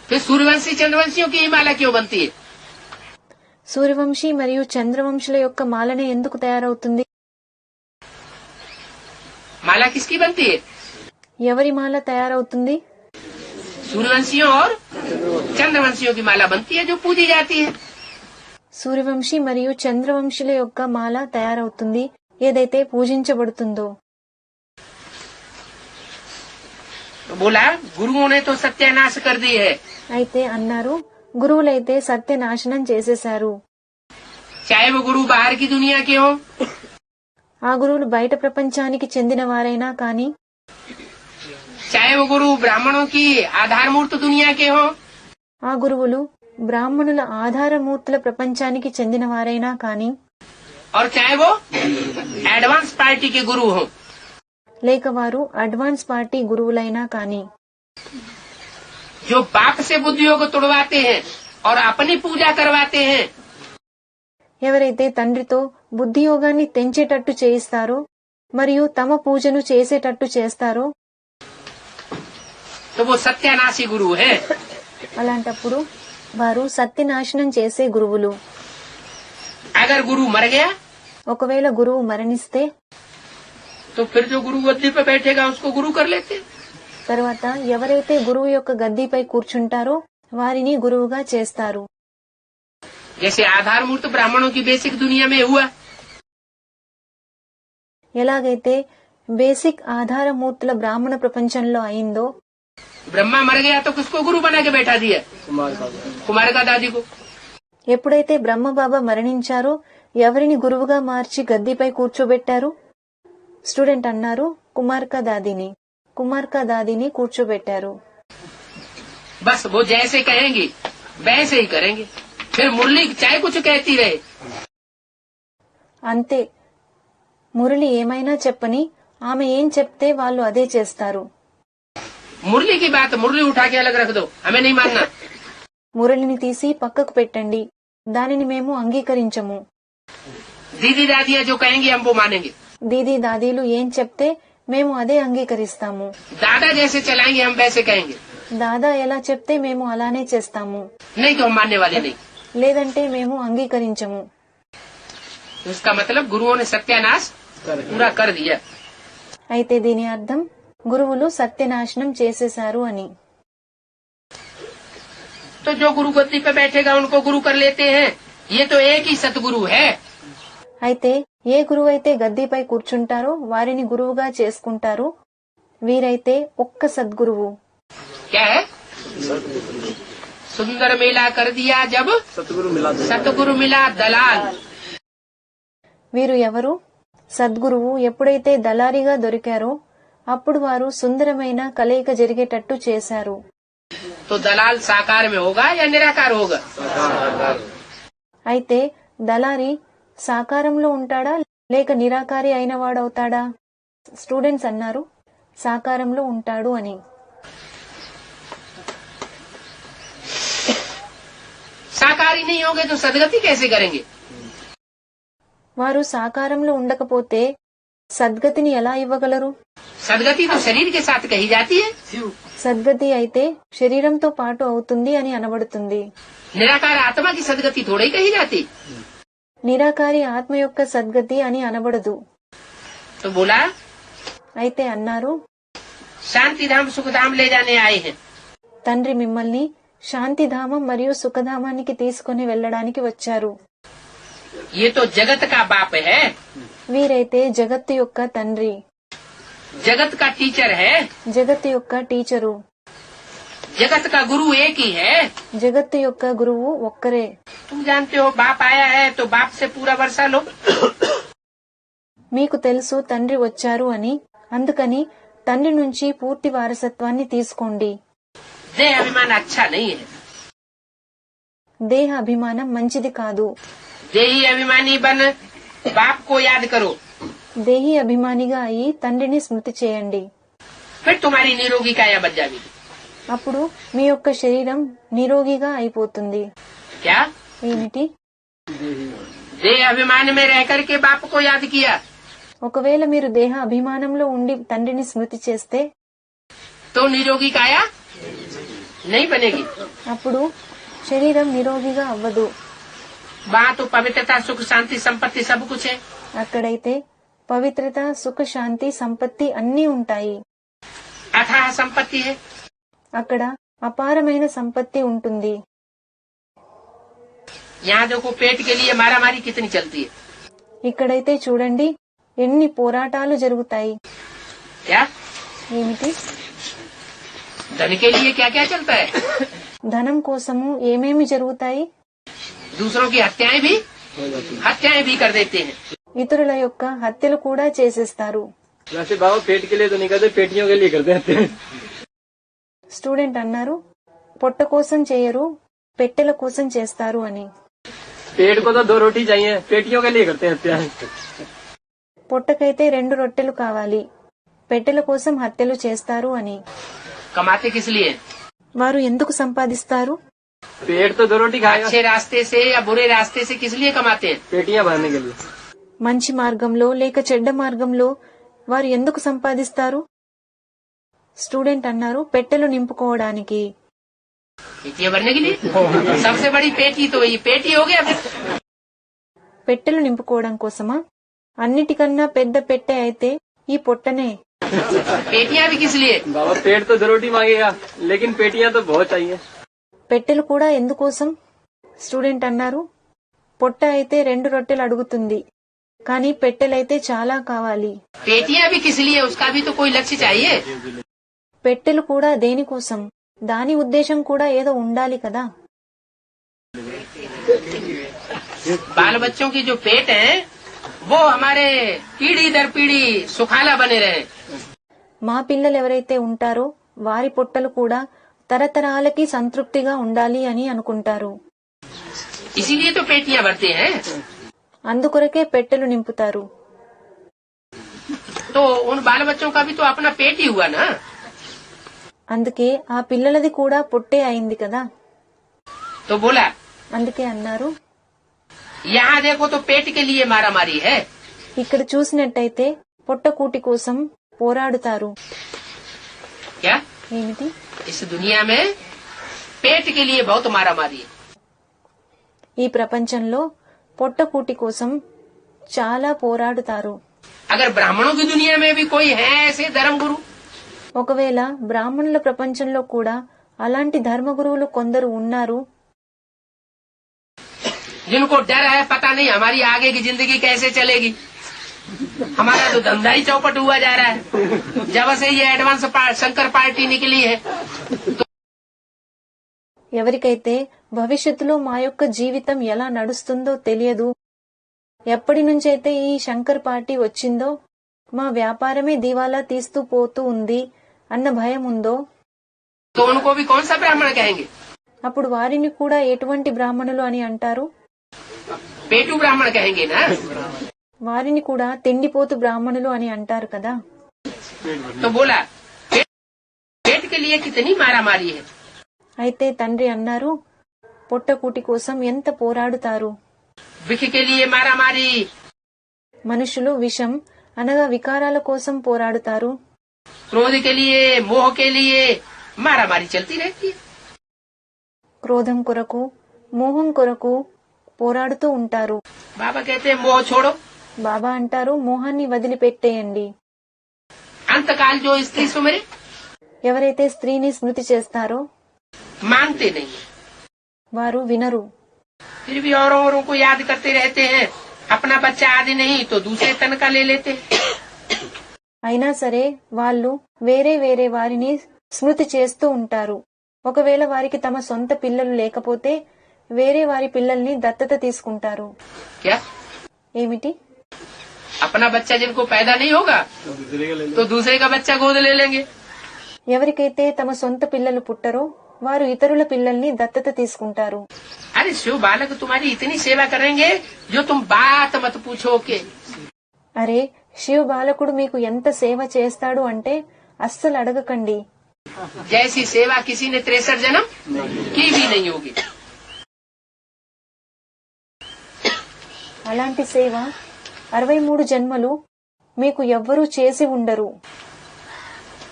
फिर सूर्यवंशी चंद्रवंशियों की ही माला क्यों बनती है. సూర్యవంశీ మరియు చంద్రవంశుల యొక్క మాలనే ఎందుకు తయారవుతుంది? माला किसकी बनती है. ఎవరి మాల తయారవుతుంది? सूर्यवंशियों और चंद्रवंशियों की माला बनती है जो पूजी जाती है। సూర్యవంశి మరియు చంద్రవంశుల యొక్క మాల తయారవుతుంది ఏదైతే పూజించబడుతుందో. तो बोला गुरुओं ने तो सत्यानाश कर दी है, అయితే అన్నారు గురువులైతే సత్యనాశనం చేసేశారు. चाहे वो गुरु बाहर की दुनिया के हों, ఆ గురువులు బయట ప్రపంచానికి చెందిన వారైనా కాని, चाहे वो गुरु ब्राह्मणों की आधारमूर्त दुनिया के हों, ఆ గురువులు బ్రాహ్మణుల ఆధారమూర్తుల ప్రపంచానికి చెందిన వారైనా కాని, और चाहे वो एडवांस पार्टी के गुरु हों, లేక వారు అడ్వాన్స్ పార్టీ గురువులైనా కాని, जो बाप से बुद्धियोग तुड़वाते हैं और अपनी पूजा करवाते हैं, ఎవరైతే తండ్రితో బుద్ధి యోగాన్ని తెంచేటట్టు చేయిస్తారో మరియు తమ పూజను చేసేటట్టు చేస్తారో तो वो सत्यानाशी गुरु है। అలాంటప్పుడు వారు సత్యనాశనం చేసే గురువులు. अगर गुरु मर गया ఒకవేళ గురువు మరణిస్తే तो फिर जो गुरु गद्दी पे बैठेगा उसको गुरु कर लेते। తర్వాత ఎవరైతే గురువు యొక్క గద్దీపై కూర్చుంటారో వారిని గురువుగా చేస్తారు. जैसे आधारमूर्त ब्राह्मणों की बेसिक दुनिया में हुआ, ఎలాగైతే బేసిక్ ఆధారమూర్తుల బ్రాహ్మణ ప్రపంచంలో అయిందో, ब्रह्मा मर गया तो किसको गुरु बना के बैठा दिया? कुमार का दादी को। ఎప్పుడైతే బ్రహ్మబాబా మరణించారో ఎవరిని గురువుగా మార్చి గద్దీపై కూర్చోబెట్టారు? స్టూడెంట్ అన్నారు కుమార్కా దాదిని కూర్చోబెట్టారు. बस वो जैसे कहेंगे वैसे ही करेंगे, फिर मुरली चाहे कुछ कहती रहे। అంతే, మురళి ఏమైనా చెప్పని ఆమె ఏం చెప్తే వాళ్ళు అదే చేస్తారు. मुरली की बात मुरली उठा के अलग रख दो, हमें नहीं मानना। మురళిని తీసి పక్కకు పెట్టండి, దానిని మేము అంగీకరించము. दीदी दादियाँ जो कहेंगी हम वो मानेंगे, దీదీ దాదీలు ఏం చెప్తే మేము అదే అంగీకరిస్తాము. दादा जैसे चलाएंगे हम वैसे कहेंगे, దాదా ఎలా చెప్తే మేము అలానే చేస్తాము, नहीं तो हम मानने वाले नहीं। లేదంటే మేము అంగీకరించము. तो इसका मतलब गुरुओं ने सत्यानाश पूरा कर दिया। అయితే దీని అర్థం గురువులు సత్యనాశనం చేసేశారు అని. तो जो गुरु गद्दी पे बैठेगा उनको गुरु कर लेते हैं, ये तो एक ही सतगुरु है। అయితే ఏ గురువు అయితే గద్దీపై కూర్చుంటారో వారిని గురువుగా చేసుకుంటారు. వీరైతే ఒక్క సద్గురువు. क्या है? सुंदर मेला कर दिया जब सतगुरु मिला दलाल। వీరు ఎవరు? సద్గురువు ఎప్పుడైతే దళారిగా దొరికారో అప్పుడు వారు సుందరమైన కలయిక జరిగేటట్టు చేశారు. तो दलाल साकार में होगा या निराकार होगा? అయితే దళారి సాకారంలో ఉంటాడా లేక నిరాకారి అయిన వాడవుతాడా? స్టూడెంట్స్ అన్నారు సాకారంలో ఉంటాడు అని. साकारी नहीं होंगे तो सदगति कैसे करेंगे? వారు సాకారంలో ఉండకపోతే సద్గతిని ఎలా ఇవ్వగలరు? सदगति तो शरीर के साथ कही जाती है, సద్గతి అయితే శరీరంతో పాటు అవుతుంది అని అనబడుతుంది. निराकार आत्मा की सदगति थोड़ी कही जाती। నిరాకారి ఆత్మ యొక్క సద్గతి అని అనబడదు. तो बोला అయితే అన్నారు शांति धाम सुख धाम ले जाने आए हैं। తండ్రి మిమ్మల్ని శాంతిధామం మరియు సుఖధామానికి తీసుకుని వెళ్లడానికి వచ్చారు. ये तो जगत का बाप है, వీరైతే జగత్తు యొక్క తండ్రి, जगत का टीचर है, జగత్తు యొక్క టీచరు, जगत का गुरु एक ही है। జగత్తు యొక్క గురువు ఒక్కరే. तुम जानते हो बाप आया है तो बाप से पूरा वर्षा लो। మీకు తెలుసు తండ్రి వచ్చారు అని, అందుకని తండ్రి నుంచి పూర్తి వారసత్వాన్ని తీసుకోండి. देह अभिमान अच्छा नहीं है, దేహ అభిమానం మంచిది కాదు. देही अभिमानी बन बाप को याद करो, దేహి అభిమానిగా అయి తండ్రిని స్మృతి చేయండి. फिर तुम्हारी निरोगी काया बन जाएगी। అప్పుడు మీ యొక్క శరీరం నిరోగిగా అయిపోతుంది. क्या? ఏమిటి? देह अभिमान में रह करके बाप को याद किया ఒకవేళ మీరు దేహ అభిమానంలో ఉండి తండ్రిని స్మృతి చేస్తే तो निरोगी काया नहीं बनेगी। అప్పుడు శరీరం నిరోగిగా అవ్వదు. वहाँ तो पवित्रता सुख शांति संपत्ति सब कुछ है, అక్కడైతే పవిత్రత సుఖ శాంతి సంపత్తి అన్నీ ఉంటాయి. अथाह संपत्ति है, అక్కడ అపారమైన సంపత్తి ఉంటుంది. यहाँ देखो पेट के लिए मारामारी कितनी चलती है। ఇక్కడైతే చూడండి ఎన్ని పోరాటాలు జరుగుతాయి. क्या ఏమిటి? धन के लिए क्या क्या चलता है। ధనం కోసము ఏమేమి జరుగుతాయి? दूसरों की हत्याएं भी कर देते हैं। ఇతరుల యొక్క హత్యలు కూడా చేసేస్తారు. वैसे बाबा पेट के लिए तो नहीं करते, पेटियों के लिए करते हैं। స్టూడెంట్ అన్నారు పొట్ట కోసం చేయరు, పెట్టెల కోసం చేస్తారు అని. पेट को तो 2 रोटी चाहिए, पेटियों के लिए करते हैं हत्या। పొట్టకైతే 2 రొట్టెలు కావాలి, పెట్టెల కోసం హత్యలు చేస్తారు అని. कमाते किस लिए। వారు ఎందుకు సంపాదిస్తారు? पेट तो 2 रोटी खाएगा, अच्छे रास्ते से या बुरे रास्ते से किस लिए कमाते हैं। पेटियां भरने के लिए। మంచి మార్గంలో లేక చెడ్డ మార్గంలో వారు ఎందుకు సంపాదిస్తారు? స్టూడెంట్ అన్నారు పెట్టెలు నింపుకోవడానికి. पेटियां भरने के लिए। सबसे बड़ी पेटी तो ये पेटी हो गया फिर। పెట్టెలు నింపుకోవడం కోసమా? అన్నిటికన్నా పెద్ద పెట్టె అయితే ఈ పొట్టనే. पेटियां भी किस लिए। बाबा पेट तो 2 रोटी मांगेगा, लेकिन पेटियां तो बहुत चाहिए। పెట్టెలు కూడా ఎందుకోసం? స్టూడెంట్ అన్నారు పొట్ట అయితే 2 రొట్టెలు అడుగుతుంది, కానీ పెట్టెలైతే చాలా కావాలి. पेटियां भी किस लिए, उसका भी तो कोई लक्ष्य चाहिए। పెట్టెలు కూడా దేనికోసం? దాని ఉద్దేశం కూడా ఏదో ఉండాలి కదా. बाल बच्चों की जो पेट है वो हमारे पीढ़ी दर पीढ़ी सुखाला बने रहे। మా పిల్లలు ఎవరైతే ఉంటారో వారి పొట్టలు కూడా తరతరాలకి సంతృప్తిగా ఉండాలి అని అనుకుంటారు. इसीलिए तो पेटियां भरते हैं। అందుకొరకే పెట్టెలు నింపుతారు. तो उन बाल बच्चों का भी तो अपना पेट ही हुआ ना। అందుకే ఆ పిల్లలది కూడా పొట్టే అయింది కదా. तो बोला అందుకే అన్నారు यहाँ देखो तो पेट के लिए मारा मारी है। ఇక్కడ చూసినట్టయితే పొట్టకూటి కోసం పోరాడుతారు. क्या ఏమిటి? इस दुनिया में पेट के लिए बहुत मारा मारी है। ఈ ప్రపంచంలో పొట్టకూటి కోసం చాలా పోరాడుతారు. अगर ब्राह्मणों की दुनिया में भी कोई है ऐसे धर्म गुरु, ఒకవేళ బ్రాహ్మణుల ప్రపంచంలో కూడా అలాంటి ధర్మగురువులు కొందరు ఉన్నారు, जिनको डर है पता नहीं हमारी आगे की जिंदगी कैसे चलेगी, हमारा तो धंधा ही चौपट हुआ जा रहा है जब से ये एडवांस शंकर पार्टी निकली है। ఎవరికైతే భవిష్యత్తులో మా యొక్క జీవితం ఎలా నడుస్తుందో తెలియదు, ఎప్పటి నుంచైతే ఈ శంకర్ పార్టీ వచ్చిందో మా వ్యాపారమే దివాలా తీస్తూ పోతూ ఉంది అన్న భయం ఉందో, तो उनको भी कौन सा ब्राह्मण कहेंगे। అప్పుడు వారిని కూడా ఎటువంటి బ్రాహ్మణులు అని అంటారు? पेटू ब्राह्मण कहेंगे ना। వారిని కూడా తిండిపోతు బ్రాహ్మణులు అని అంటారు కదా. तो बोला पेट के लिए कितनी मारा मारी है। అయితే తండ్రి అన్నారు పొట్టకూటి కోసం ఎంత పోరాడుతారు. विख के लिए मारा मारी, మనుషులు విషం అనగా వికారాల కోసం పోరాడుతారు. क्रोध के लिए, मोह के लिए मारा मारी चलती रहती है। క్రోధం కొరకు, మోహం కొరకు పోరాడుతూ ఉంటారు. बाबा कहते हैं मोह छोड़ो। బాబా అంటారు మోహాన్ని వదిలిపెట్టేయండి. अंतकाल जो स्त्री सुमरे ఎవరైతే స్త్రీని స్మృతి చేస్తారో मानते नहीं, వారు వినరు. फिर भी औरों को याद करते रहते हैं। अपना बच्चा आदि नहीं तो दूसरे तन का ले लेते हैं। అయినా సరే వాళ్ళు వేరే వేరే వారిని స్మృతి చేస్తూ ఉంటారు. ఒకవేళ వారికి తమ సొంత పిల్లలు లేకపోతే వేరే వారి పిల్లల్ని దత్తత తీసుకుంటారు. क्या ఏమిటి? अपना बच्चा जिनको पैदा नहीं होगा तो दूसरे का बच्चा गोद ले लेंगे। ఎవరికైతే తమ సొంత పిల్లలు పుట్టరో వారు ఇతరుల పిల్లల్ని దత్తత తీసుకుంటారు. अरे शिव बालक तुम्हारी इतनी सेवा करेंगे जो तुम बात मत पूछो के। అరే శివ బాలకుడు మీకు ఎంత సేవ చేస్తాడు అంటే అస్సలు అడగకండి. जैसी सेवा किसी ने 63 जन्म की भी नहीं होगी। అలాంటి సేవ 63 జన్మలు మీకు ఎవ్వరూ చేసి ఉండరు.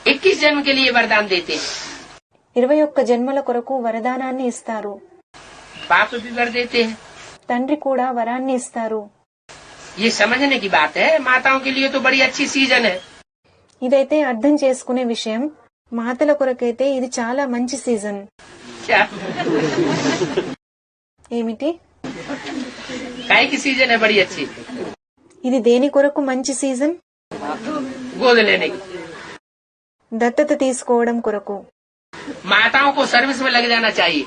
21 जन्म के लिए वरदान देते हैं। 21 జన్మల కొరకు వరదానాన్ని ఇస్తారు. बाप भी वर देते हैं। తండ్రి కూడా వరాన్ని ఇస్తారు. ये समझने की बात है। माताओं के लिए तो बड़ी अच्छी सीजन है। ఇదైతే అర్థం చేసుకునే విషయం. మాతల కొరకైతే ఇది చాలా మంచి సీజన్. क्या ఏమిటి? काय की सीजन है बड़ी अच्छी? ఇది దేని కొరకు మంచి సీజన్? गोद लेने की. దత్తత తీసుకోవడం కొరకు. माताओं को सर्विस में लग जाना चाहिए.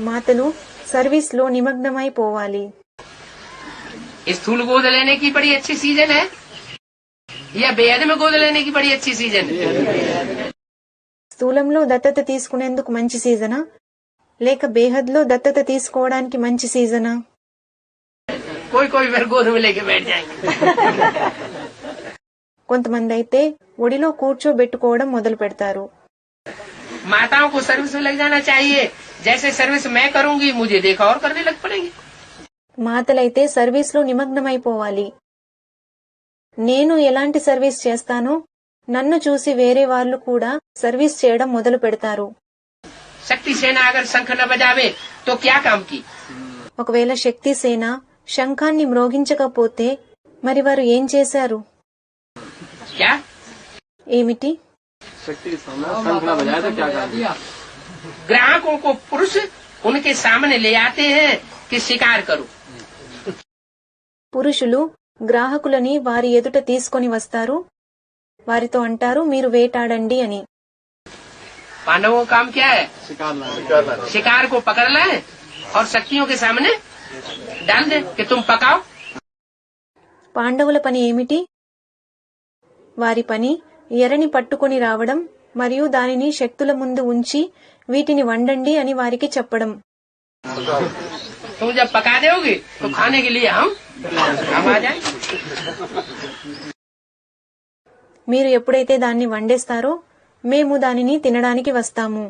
మాతలు సర్వీస్ లో నిమగ్నమై పోవాలి. स्थूल गोद लेने की बड़ी अच्छी सीजन है या बेहद में गोद लेने की बड़ी अच्छी सीजन है? స్థూలంలో దత్తత తీసుకునేందుకు మంచి సీజనా లేక బేహద్లో దత్తత తీసుకోవడానికి మంచి సీజనా? कोई कोई फिर गोद में लेके बैठ जाएंगे. కొంతమంది అయితే ఒడిలో కూర్చోబెట్టుకోవడం మొదలు పెడతారు. माताओं को सर्विस में लग जाना चाहिए. जैसे सर्विस मैं करूंगी मुझे देखा और करने लग पड़ेंगे. మాతలైతే సర్వీస్ లో నిమగ్నమైపోవాలి. నేను ఎలాంటి సర్వీస్ చేస్తానో నన్ను చూసి వేరే వాళ్ళు కూడా సర్వీస్ చేయడం మొదలు పెడతారు. शक्ति सेना अगर शंख न बजावे तो क्या काम की? ఒకవేళ శక్తి సేన శంఖాన్ని మ్రోగించకపోతే మరి వారు ఏం చేశారు? क्या ఏమిటి? शक्ति शंख ना बजाए तो क्या काम? ग्राहकों को पुरुष उनके सामने ले आते हैं कि शिकार करो. పురుషులు గ్రాహకులని వారి ఎదుట తీసుకొని వస్తారు. వారితో అంటారు మీరు వేటాడండి అని. पांडवों का काम क्या है? शिकार शिकार को पकड़ लाए और शक्तियों के सामने डाल दे कि तुम पकाओ. పాండవుల పని ఏమిటి? వారి పని ఎరని పట్టుకొని రావడం మరియు దానిని శక్తుల ముందు ఉంచి వీటిని వండండి అని వారికి చెప్పడం. तुम जब पका दोगे तो खाने के लिए हम आ जाए. మీరు ఎప్పుడైతే దాన్ని వండేస్తారో మేము దానిని తినడానికి వస్తాము.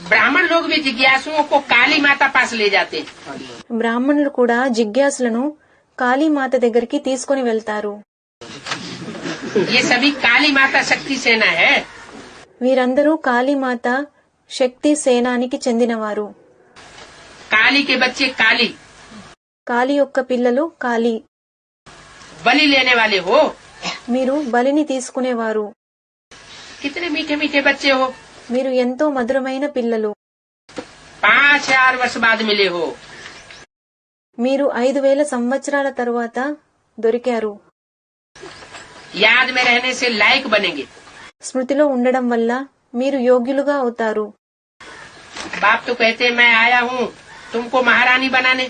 ब्राह्मण लोग भी जिज्ञासुओं को काली माता पास ले जाते हैं. బ్రాహ్మణులు కూడా జిజ్ఞాసులను కాళీమాత దగ్గరికి తీసుకొని వెళ్తారు. ये सभी काली माता शक्ति सेना है. వీరందరూ కాళీమాత శక్తి సేనానికి చెందినవారు. काली के बच्चे काली కాళీ యొక్క పిల్లలు కాళీ. बलि लेने वाले हो. మీరు బలిని తీసుకునేవారు. कितने मीठे मीठे बच्चे हो. మీరు ఎంతో మధురమైన పిల్లలు. 5000 वर्ष बाद मिले हो. మీరు 5000 సంవత్సరాల తరువాత దొరికారు. याद में रहने से लायक बनेंगे. స్మృతిలో ఉండడం వల్ల మీరు యోగ్యులుగా అవుతారు. बाप तो कहते मैं आया हूँ तुमको महारानी बनाने.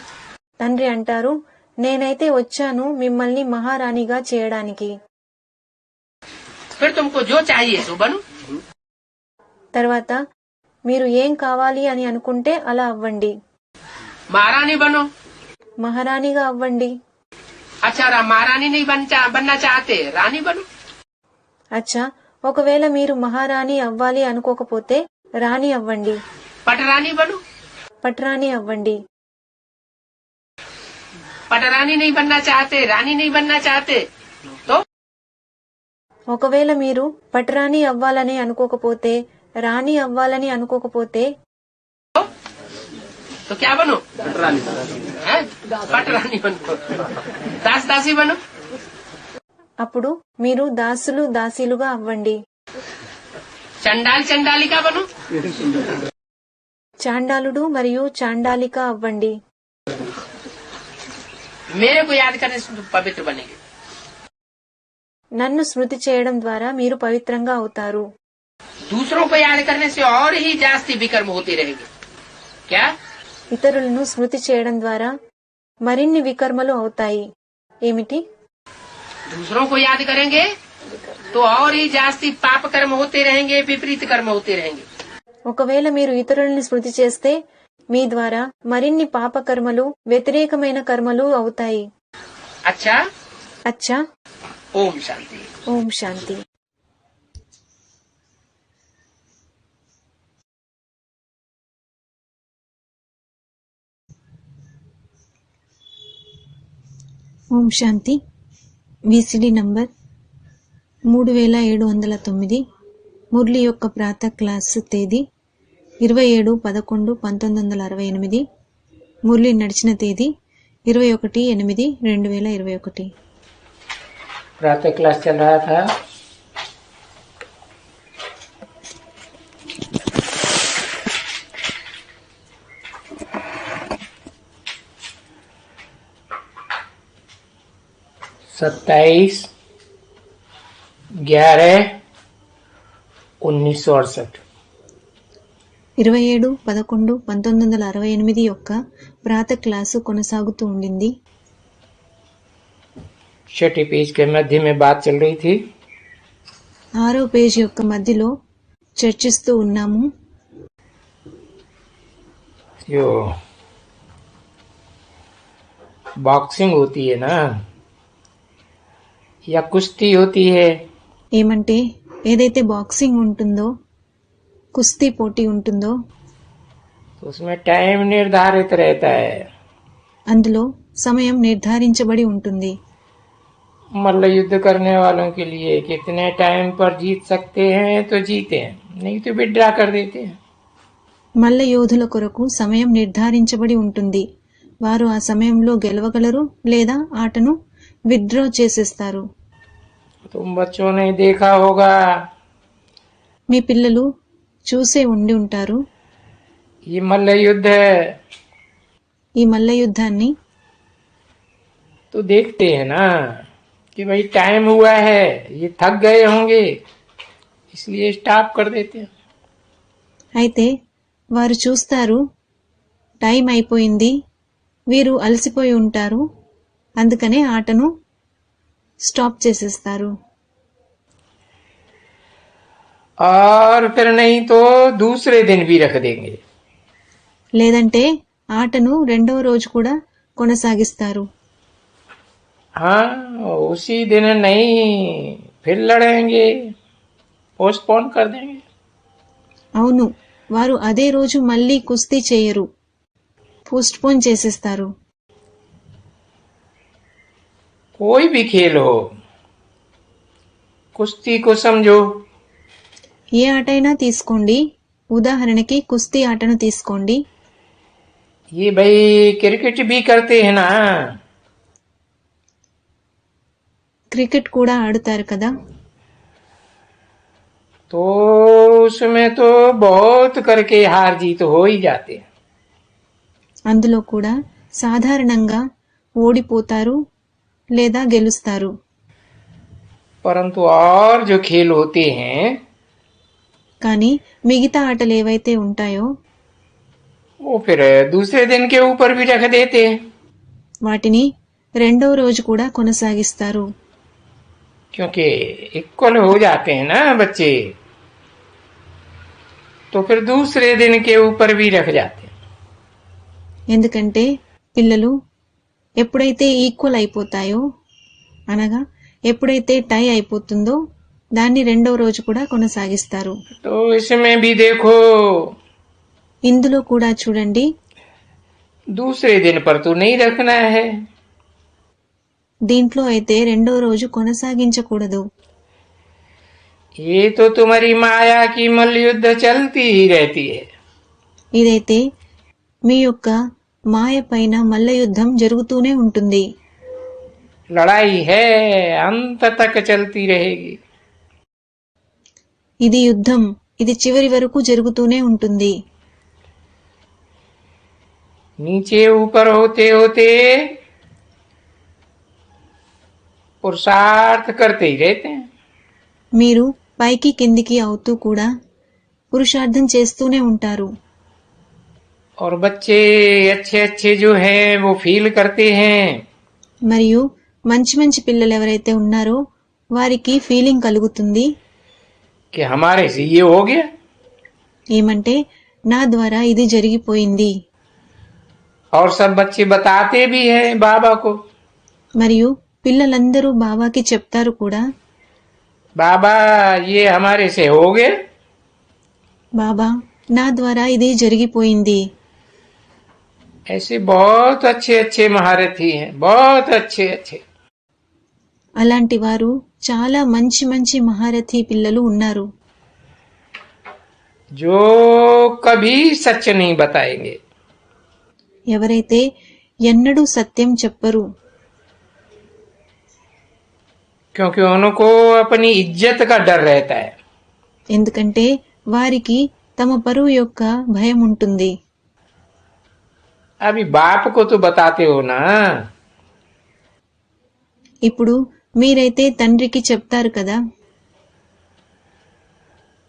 తండ్రి అంటారు నేనైతే వచ్చాను మిమ్మల్ని మహారాణిగా చేయడానికి. फिर तुमको जो चाहिए सो बनो. తర్వాత మీరు ఏం కావాలి అని అనుకుంటే అలా అవ్వండి. महारानी बनो. మహారాణిగా అవ్వండి. अच्छा महारानी नहीं बनना चाहते रानी बनो. అచ్చా ఒకవేళ మీరు మహారాణి అవ్వాలి అనుకోకపోతే రాణి అవ్వండి. पटरानी बनो. పట్రాణి అవ్వండి. पटरानी नहीं बनना चाहते रानी नहीं बनना चाहते तो ఒకవేళ మీరు పట్రాణి అవ్వాలని అనుకోకపోతే రాణి అవ్వాలని అనుకోకపోతే तो क्या बनो? हैं? पटरानी बनो. दास दासी बनो. అప్పుడు మీరు దాసులు దాసీలుగా అవ్వండి. चंडाल चंडालिका बनो. చాండాలుడు మరియు చాండాలిక అవ్వండి. मेरे को याद करने से तुम पवित्र बनेंगे. నన్ను స్మృతి చేయడం ద్వారా మీరు పవిత్రంగా అవుతారు. दूसरों को याद करने से और ही जास्ती विकर्म होते रहेंगे. क्या? ఇతరులను స్మృతి చేయడం ద్వారా మరిన్ని వికర్మలు అవుతాయి. ఏమిటి? दूसरों को याद करेंगे तो और ही जास्ती पाप कर्म होते रहेंगे विपरीत कर्म होते रहेंगे. ఒకవేళ మీరు ఇతరులని స్మృతి చేస్తే మీ ద్వారా మరిన్ని పాప కర్మలు వ్యతిరేకమైన కర్మలు అవుతాయి. अच्छा అచ్చా. ओम शांति. ఓం శాంతి. ఓం శాంతి. VCD number 3709. మురళి యొక్క ప్రాతः క్లాసు తేదీ 27/11/1968. మురళి నడిచిన తేదీ 21/8/2021. प्रातः क्लास चल रहा था 27/11/1968 27/11/1968 యొక్క ప్రాతः క్లాసు కొనసాగుతూ ఉండింది. छठे पेज के मध्य में बात चल रही थी. 6వ పేజీ యొక్క మధ్యలో చర్చిస్తూ ఉన్నాము. जो बॉक्सिंग होती है ना या कुश्ती होती है, ఏమంటే ఏదైతే బాక్సింగ్ ఉంటుందో, కుస్తీ పోటీ ఉంటుందో तो उसमें टाइम निर्धारित रहता है. అందులో సమయం నిర్ధారించబడి ఉంటుంది. मल्ल युद्ध करने वालों के लिए कितने टाइम पर जीत सकते हैं तो जीते हैं, नहीं तो विड्रा कर देते हैं. మల్ల యోధుల కొరకు సమయం నిర్ధారించబడి ఉంటుంది. వారు ఆ సమయంలో గెలవగలరు లేదా ఆటను విత్డ్రా చేసేస్తారు. तुम बच्चों ने देखा होगा, మీ పిల్లలు చూసే ఉండి ఉంటారు. ये मल्ल युद्ध है ఈ మల్ల యుద్ధాన్ని तो देखते हैं ना कि भाई टाइम हुआ है, ये थक गए होंगे, इसलिए स्टॉप कर देते हैं. అయితే వారు చూస్తారు, టైం అయిపోయింది, వీరు అలసిపోయి ఉంటారు, అందుకనే ఆటను స్టాప్ చేసేస్తారు. और फिर नहीं तो दूसरे दिन भी रख देंगे. లేదంటే ఆటను రెండవ రోజు కూడా కొనసాగిస్తారు. हाँ, उसी दिन नहीं, फिर लड़ेंगे, पोस्टपोन कर देंगे. అవును, వారు అదే రోజు మళ్ళీ కుస్తీ చేయరు, పోస్ట్ పోన్ చేసేస్తారు. कोई भी खेल हो, कुश्ती को समझो. ఏ ఆటైనా తీసుకోండి, ఉదాహరణకి కుస్తీ ఆటను తీసుకోండి. ये भाई क्रिकेट भी करते हैं ना, క్రికెట్ కూడా ఆడుతారు కదా, तो उसमें तो बहुत करके हार जीत हो ही जाते हैं. అందులో కూడా సాధారణంగా ఓడిపోతారు లేదా గెలుస్తారు. परंतु और जो खेल होते हैं కానీ మిగతా ఆటలు ఏవైతే ఉంటాయో वो फिर दूसरे दिन के ऊपर भी रख देते हैं. వాటిని రెండవ రోజు కూడా కొనసాగిస్తారు. क्योंकि इक्वल हो जाते हैं ना बच्चे, तो फिर दूसरे दिन के ऊपर भी रख जाते हैं. ఎందుకంటే పిల్లలు ఎప్పుడైతే ఈక్వల్ అయిపోతాయో, అనగా ఎప్పుడైతే టై అయిపోతుందో దాన్ని రెండవ రోజు కూడా కొనసాగిస్తారు. तो इसमें भी देखो, ఇందులో కూడా చూడండి, दूसरे दिन पर तो नहीं रखना है. దీంట్లో అయితే రెండవ రోజు కొనసాగించకూడదు. ये तो तुम्हारी माया की मल्लयुद्ध चलती ही रहती है. ఇదైతే మీ యొక్క మాయ పైన మల్ల యుద్ధం జరుగుతూనే ఉంటుంది. लड़ाई है, अंत तक चलती रहेगी. ఇది యుద్ధం, ఇది చివరి వరకు జరుగుతూనే ఉంటుంది. नीचे ऊपर होते होते पुरुषार्थ करते ही रहते हैं. మీరు పైకి కిందికి అవుతూ కూడా పురుషార్థం చేస్తూనే ఉంటారు. और बच्चे अच्छे अच्छे जो हैं वो फील करते हैं మరియు మంచి మంచి పిల్లలు ఎవరైతే ఉన్నారో వారికి ఫీలింగ్ కలుగుతుంది, कि हमारे से ये हो गया. ఏమంటే నా ద్వారా ఇది జరిగిపోయింది. और सब बच्चे बताते भी हैं बाबा को, మరియు పిల్లలందరూ బాబాకి చెప్తారు కూడా, बाबा ये हमारे से हो गया. బాబా నా ద్వారా ఇది జరిగిపోయింది. ऐसे बहुत अच्छे अच्छे महारथी हैं, बहुत अच्छे अच्छे. అలాంటి వారు చాలా మంచి మంచి మహారథి పిల్లలు ఉన్నారు, जो कभी सच नहीं बताएंगे. ఎవరైతే ఎన్నడూ సత్యం చెప్పరు. क्योंकि उनको अपनी इज्जत का डर रहता है. ఎందుకంటే వారికి తమ పరువు యొక్క భయం ఉంటుంది. अभी बाप को तो बताते हो ना, ఇప్పుడు మీరైతే తండ్రికి చెప్తారు కదా,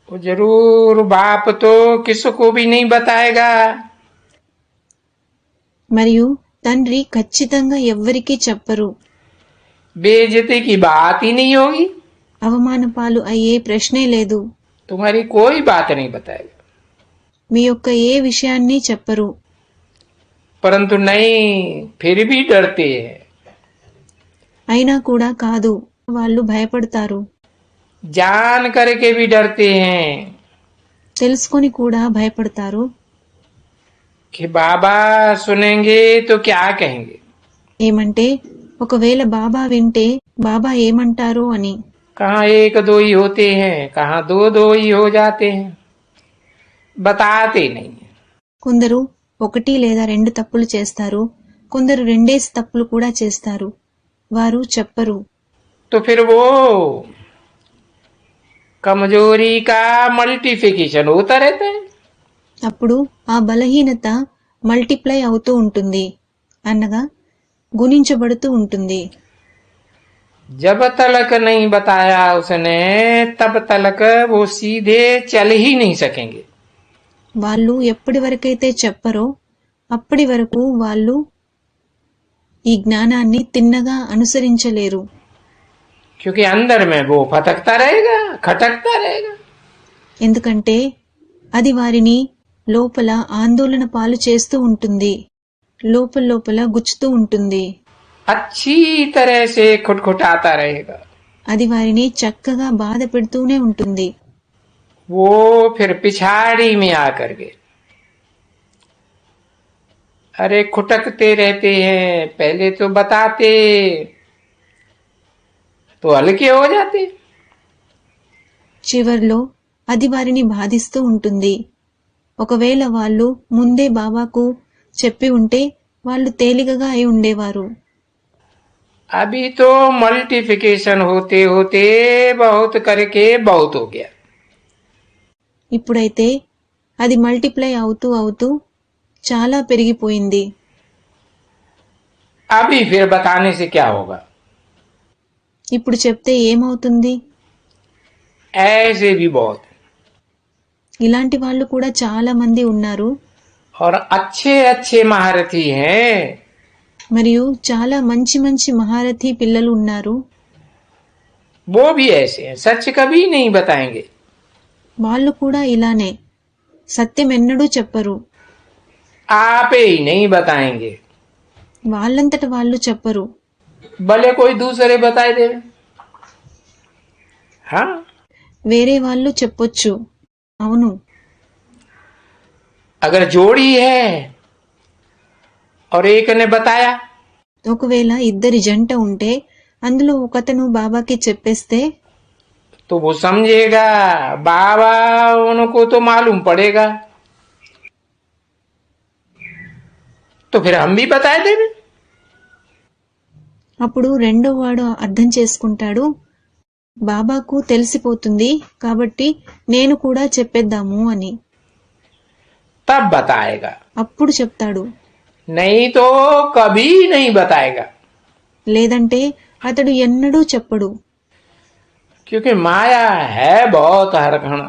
वो जरूर बाप तो किसको भी नहीं बताएगा, మరియు తండ్రి ఖచ్చితంగా ఎవ్వరికీ చెప్పరు. बेइज्जती की बात ही नहीं होगी, అవమాన పాలు అయ్యే ప్రశ్నే లేదు. तुम्हारी कोई बात नहीं बताएगा. మీ యొక్క ఏ విషయాన్ని చెప్పరు. परंतु नहीं, फिर भी डरते हैं. అయినా కూడా కాదు, వాళ్ళు భయపడతారు. जान करके भी डरते हैं తెలుసుకొని కూడా భయపడతారు. कि बाबा सुनेंगे तो क्या कहेंगे. ఏమంటే ఒకవేళ బాబా వింటే బాబా ఏమంటారో అని. कहाँ एक दो ही होते हैं, कहाँ दो दो ही हो जाते हैं. बताते नहीं है. కొందరు ఒకటి లేదా రెండు తప్పులు చేస్తారు, కొందరు రెండేసి తప్పులు కూడా చేస్తారు. వారు చెప్పరు. तो फिर वो कमजोरी का मल्टीप्लिकेशन होता रहता है. అప్పుడు ఆ బలహీనత మల్టిప్లై అవుతూ ఉంటుంది, అనగా గుణించబడుతూ ఉంటుంది. जब तलक नहीं बताया उसने तब तलक वो सीधे चल ही नहीं सकेंगे. వాళ్ళు ఎప్పటి వరకైతే చెప్పరో అప్పటి వరకు వాళ్ళు ఈ జ్ఞానాన్ని తిన్నగా అనుసరించలేరు. क्योंकि अंदर में वो फटकता रहेगा, खटकता रहेगा. ఎందుకంటే అది వారిని లోపల ఆందోళన పాలు చేస్తూ ఉంటుంది, లోపల లోపల గుచ్చుతూ ఉంటుంది. अच्छी तरह से खुटखुटाता रहेगा. అది వారిని చక్కగా బాధ పెడుతూనే ఉంటుంది. वो फिर पिछाड़ी में आकर के अरे खुटकते रहते हैं, पहले तो बताते तो हल्के हो जाते. చివర్లో అది వారిని బాధిస్తూ ఉంటుంది. ఒకవేళ వాళ్ళు ముందే బాబాకు చెప్పి ఉంటే వాళ్ళు తేలికగా అయి ఉండేవారు. अभी तो मल्टीप्लिकेशन होते होते बहुत करके बहुत हो गया. ఇప్పుడైతే అది మల్టిప్లై అవుతూ అవుతూ చాలా పెరిగిపోయింది. अभी फिर बताने से क्या होगा. ఇప్పుడు చెప్తే ఏమవుతుంది. ऐसे भी बहुत ఇలాంటి వాళ్ళు కూడా చాలా మంది ఉన్నారు. और अच्छे अच्छे महारथी हैं. మరియు చాలా మంచి మంచి మహారథి పిల్లలు ఉన్నారు. वो भी ऐसे हैं, सच कभी नहीं बताएंगे. వాళ్ళు కూడా ఇలానే సత్యం ఎన్నడూ చెప్పరు. आप ही नहीं बताएंगे, వాళ్ళంతట వాళ్ళు చెప్పరు. भले कोई दूसरे बताए दे. हाँ, వేరే వాళ్ళు చెప్పొచ్చు. అవును, अगर जोड़ी है और एक ने बताया ఒకవేళ ఇద్దరి జంట ఉంటే అందులో ఒకతను బాబాకి చెప్పేస్తే तो वो समझेगा बाबा उनको तो मालूम पड़ेगा, तो फिर हम भी बताए देंगे. అప్పుడు రెండో వాడు అర్థం చేసుకుంటాడు, బాబాకు తెలిసిపోతుంది కాబట్టి నేను కూడా చెప్పేద్దాము అని. तब बताएगा, అప్పుడు చెప్తాడు. नहीं तो कभी नहीं बताएगा. లేదంటే అతడు ఎన్నడూ చెప్పడు. क्योंकि माया है बहुत हरखण.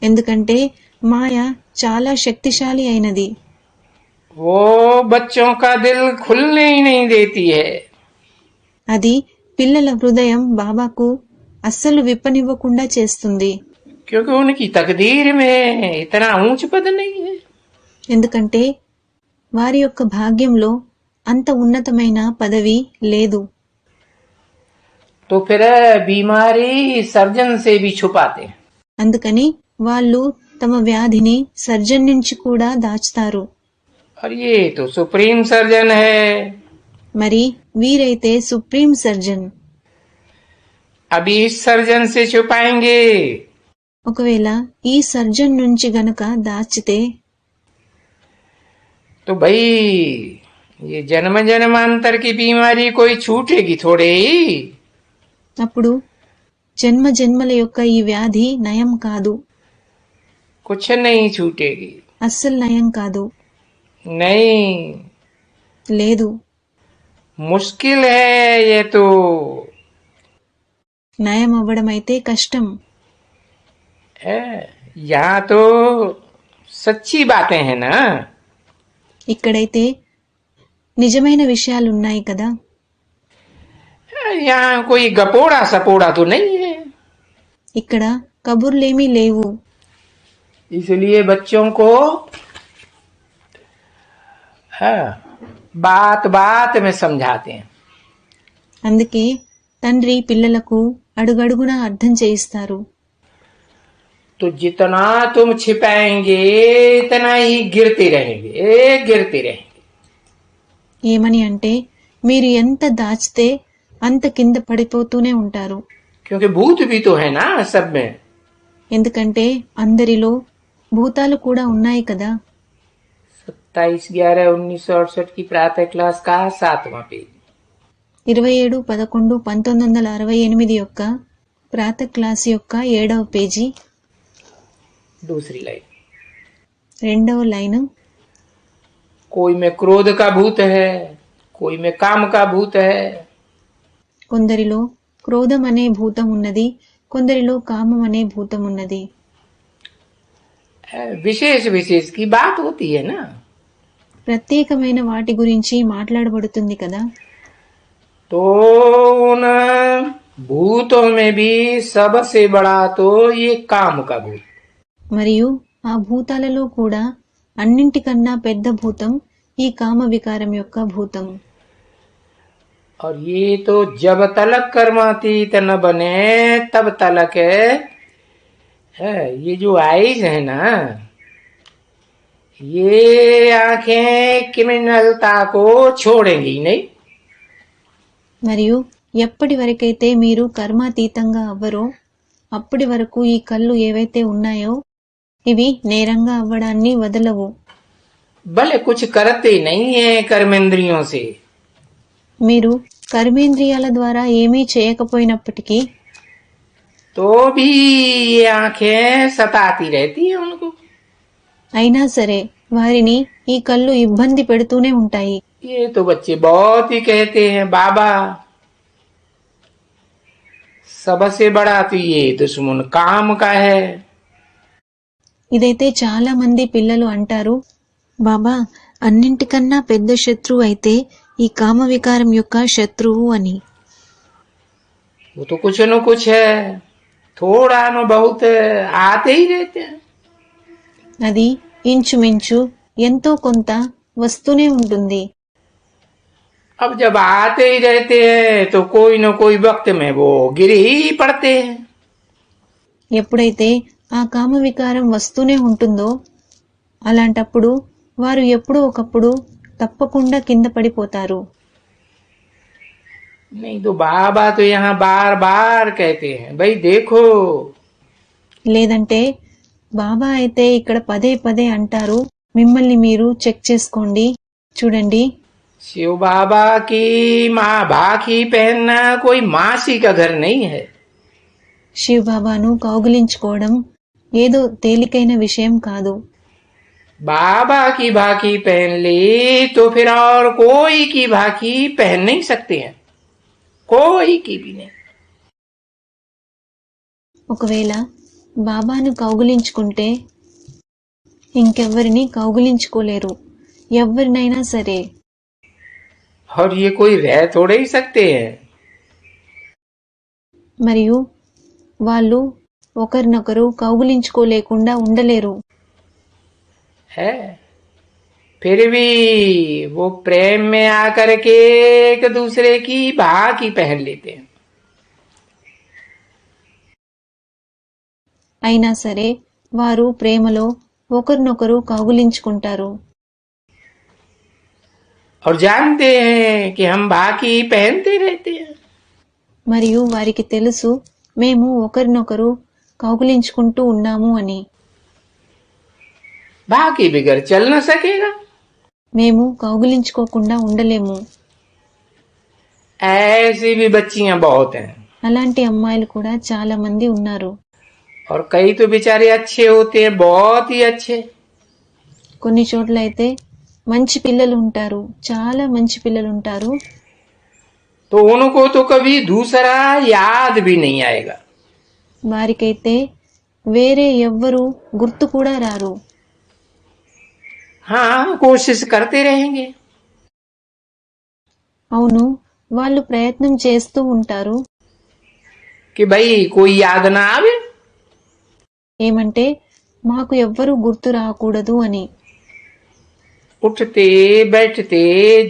ఎందుకంటే మాయ చాలా శక్తిశాలి అయినది. वो बच्चों का दिल खुलने ही नहीं देती है. అది పిల్లల హృదయం బాబాకు అస్సలు విప్పనివ్వకుండా చేస్తుంది. क्योंकि उनकी तकदीर में इतना ऊंच पद नहीं है. ఎందుకంటే వారి యొక్క భాగ్యంలో అంత ఉన్నతమైన పదవి లేదు. तो फिर बीमारी सर्जन से भी छुपाते हैं. అందుకని వాళ్ళు తమ వ్యాధిని సర్జన్ నుంచి కూడా దాచుతారు. और ये तो सुप्रीम सर्जन है. మరి వీరైతే సుప్రీం సర్జన్. अभी इस सर्जन से छुपाएंगे ఒకవేళ ఈ సర్జన్ నుంచి గనక దాచితే तो भाई ये जन्म जन्मांतर की बीमारी कोई छूटेगी थोड़े ही. అప్పుడు జన్మ జన్మల యొక్క ఈ వ్యాధి నయం కాదు, कुछ नहीं छूटेगी. అస్సలు నయం కాదు. नहीं, లేదు, मुश्किल है ये तो। నయం అవ్వడం అయితే కష్టం. यहाँ तो सच्ची बातें हैं ना। ఇక్కడైతే నిజమైన విషయాలున్నాయి కదా. यहाँ कोई गपोड़ा सपोड़ा तो नहीं है। ఇక్కడ కబుర్లేమీ లేవు. इसलिए बच्चों को बात बात में समझाते हैं। అందుకే తండ్రి పిల్లలకు అడుగడుగునా అర్థం చేయిస్తారు. तो जितना तुम छिपाएंगे इतना ही गिरते रहेंगे, गिरते रहेंगे। ఏమని అంటే మీరు ఎంత దాచితే అంత కింద పడిపోతూనే ఉంటారు. क्योंकि भूत भी तो है ना सब में। ఎందుకంటే అందరిలో భూతాలు కూడా ఉన్నాయి కదా. 27/11/1968 की प्रातः क्लास का 7वां पेज। 27/11/1968 యొక్క ప్రాతः క్లాస్ యొక్క 7వ పేజీ दूसरी लाइन। 2వ లైను. कोई में क्रोध का भूत है, कोई में काम का भूत है। కొందరిలో క్రోధం అనే భూతం ఉన్నది, కొందరిలో కామం అనే భూతం ఉన్నది. विशेष विशेष की बात होती है ना। ప్రత్యేకమైన వాటి గురించి మాట్లాడబడుతుంది కదా. तो उन भूतों में भी सबसे बड़ा तो ये काम का भूत। మరియు ఆ భూతాలలో కూడా అన్నింటికన్నా పెద్ద భూతం ఈ కామ వికారం యొక్క భూతం. और ये तो जब तलक कर्मातीत न बने तब तलक है। ये जो आईज है ना, ये आंखें क्रिमिनलता को छोड़ेंगी नहीं। మరియు ఎప్పటి వరకైతే మీరు కర్మాతీతంగా అవ్వరో అప్పటి వరకు ఈ కళ్ళు ఏవైతే ఉన్నాయో ఇవి నేరంగా అవ్వడాన్ని వదలవు. भले कुछ करते नहीं है कर्मेंद्रियों से, మీరు కర్మేంద్రియాల ద్వారా ఏమీ చేయకపోయినప్పటికీ तो भी ये आंखें सताती रहती है उनको। అయినా సరే వారిని ఈ కళ్ళు ఇబ్బంది పెడుతూనే ఉంటాయి. ये तो बच्चे बहुत ही कहते हैं बाबा सबसे बड़ा तो ये दुश्मन काम का है। ఇదైతే చాలా మంది పిల్లలు అంటారు, బాబా అన్నింటికన్నా పెద్ద శత్రువు అయితే ఈ కామ వికారం యొక్క శత్రువు అని. वो तो कुछ न कुछ है, थोड़ा न बहुत आते ही रहते हैं। అది ఇంచుమించు ఎంతో కొంత వస్తూనే ఉంటుంది. अब जब आते ही रहते हैं तो कोई न कोई वक्त में वो गिर ही पड़ते हैं। ఎప్పుడైతే ఆ కామ వికారం వస్తూనే ఉంటుందో అలాంటప్పుడు వారు ఎప్పుడో ఒకప్పుడు తప్పకుండా కింద పడిపోతారు. नहीं तो बाबा तो यहाँ बार बार कहते हैं भाई देखो। లేదంటే బాబా అయితే ఇక్కడ పదే పదే అంటారు, మిమ్మల్ని మీరు చెక్ చేసుకోండి, చూడండి. शिव बाबा की माँ भाखी पहनना कोई मासी का घर नहीं है। శివ్ బాబాను కౌగిలించుకోవడం ఏదో తేలికైన విషయం కాదు. बाबा की भाखी पहन ली तो फिर और कोई की भाखी पहन नहीं सकते हैं, कोई की भी नहीं। ఒకవేళ బాబాను కౌగిలించుకుంటే ఇంకెవ్వరిని కౌగిలించుకోలేరు, ఎవరినైనా సరే. और ये कोई रह थोड़े ही सकते हैं। మరియు వాళ్ళు ఒకరినొకరు కౌగిలించుకోలేకుండా ఉండలేరు. है फिर भी वो प्रेम में आकर के एक दूसरे की भाखी पहन लेते हैं। అయినా సరే వారు ప్రేమలో ఒకరినొకరు కౌగిలించుకుంటారు. और जानते हैं कि हम भाखी पहनते रहते हैं। మరియు వారికి తెలుసు మేము ఒకరినొకరు కౌగిలించుకుంటూ ఉన్నాము అని. भाखी बिगर चल न सकेगा। మేము కౌగిలించుకోకుండా ఉండలేము. ऐसी भी बच्चियां बहुत हैं అలాంటి అమ్మాయిలు కూడా చాలా మంది ఉన్నారు. और कई तो बेचारे अच्छे होते हैं, बहुत ही अच्छे। కొన్ని చోట్ల అయితే మంచి పిల్లలు ఉంటారు, చాలా మంచి పిల్లలు ఉంటారు. तो उनको तो कभी दूसरा याद भी नहीं आएगा। వారికైతే వేరే ఎవ్వరూ గుర్తు కూడా రారు. हाँ, कोशिश करते रहेंगे। అవును, వాళ్ళు ప్రయత్నం చేస్తూ ఉంటారు. कि भाई कोई याद ना आवे। ఏమంటే మాకు ఎవ్వరూ గుర్తు రాకూడదు అని. उठते बैठते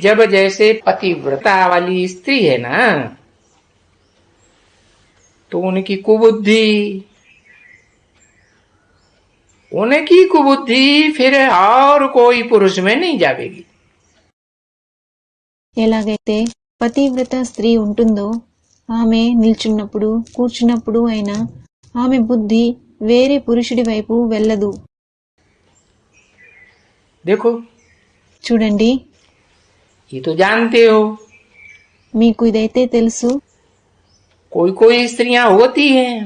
जब जैसे पतिव्रता वाली स्त्री है ना, तो उनकी कुबुद्धि फिर और कोई पुरुष में नहीं जावेगी। ఎలాగైతే పతివ్రత స్త్రీ ఉంటుందో ఆమె నిల్చున్నప్పుడు కూర్చున్నప్పుడు అయినా ఆమె బుద్ధి వేరే పురుషుడి వైపు వెళ్ళదు. देखो, చూడండి, ये तो जानते हो, మీకు ఇదైతే తెలుసు. कोई कोई स्त्रियां होती हैं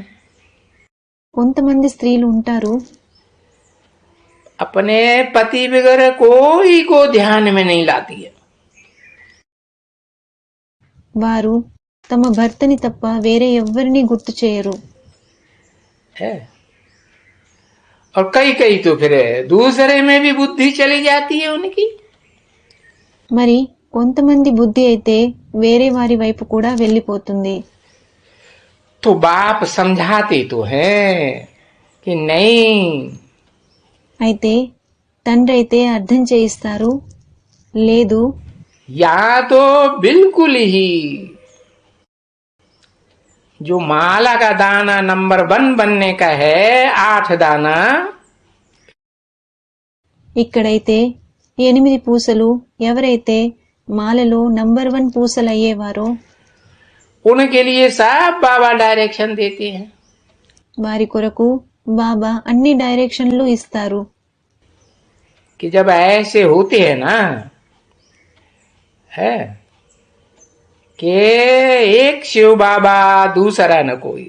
కొంతమంది స్త్రీలు ఉంటారు अपने पति वगैरह कोई को ध्यान में नहीं लाती है। వారు తమ భర్తని తప్ప వేరే ఎవ్వరిని గుర్తు చేయరు. है और कई कई तो फिर दूसरे में भी बुद्धि चली जाती है उनकी। మరి కొంతమంది బుద్ధి అయితే వేరే వారి వైపు కూడా వెళ్ళిపోతుంది. तो बाप समझाते तो हैं कि नहीं, అయితే తండ్రి అయితే అర్థం చేయిస్తారు, లేదు, या तो बिल्कुल ही जो माला का दाना नंबर 1 बनने का है 8 दाना, ఇక్కడైతే 8 పూసలు ఎవరైతే మాలలో నంబర్ 1 పూసలు అయ్యేవారో उनके लिए सब बाबा डायरेक्शन देते हैं। వారి కొరకు బాబా అన్ని డైరెక్షన్లు ఇస్తారు. कि जब ऐसे होते हैं ना, है कि एक शिव बाबा दूसरा न कोई।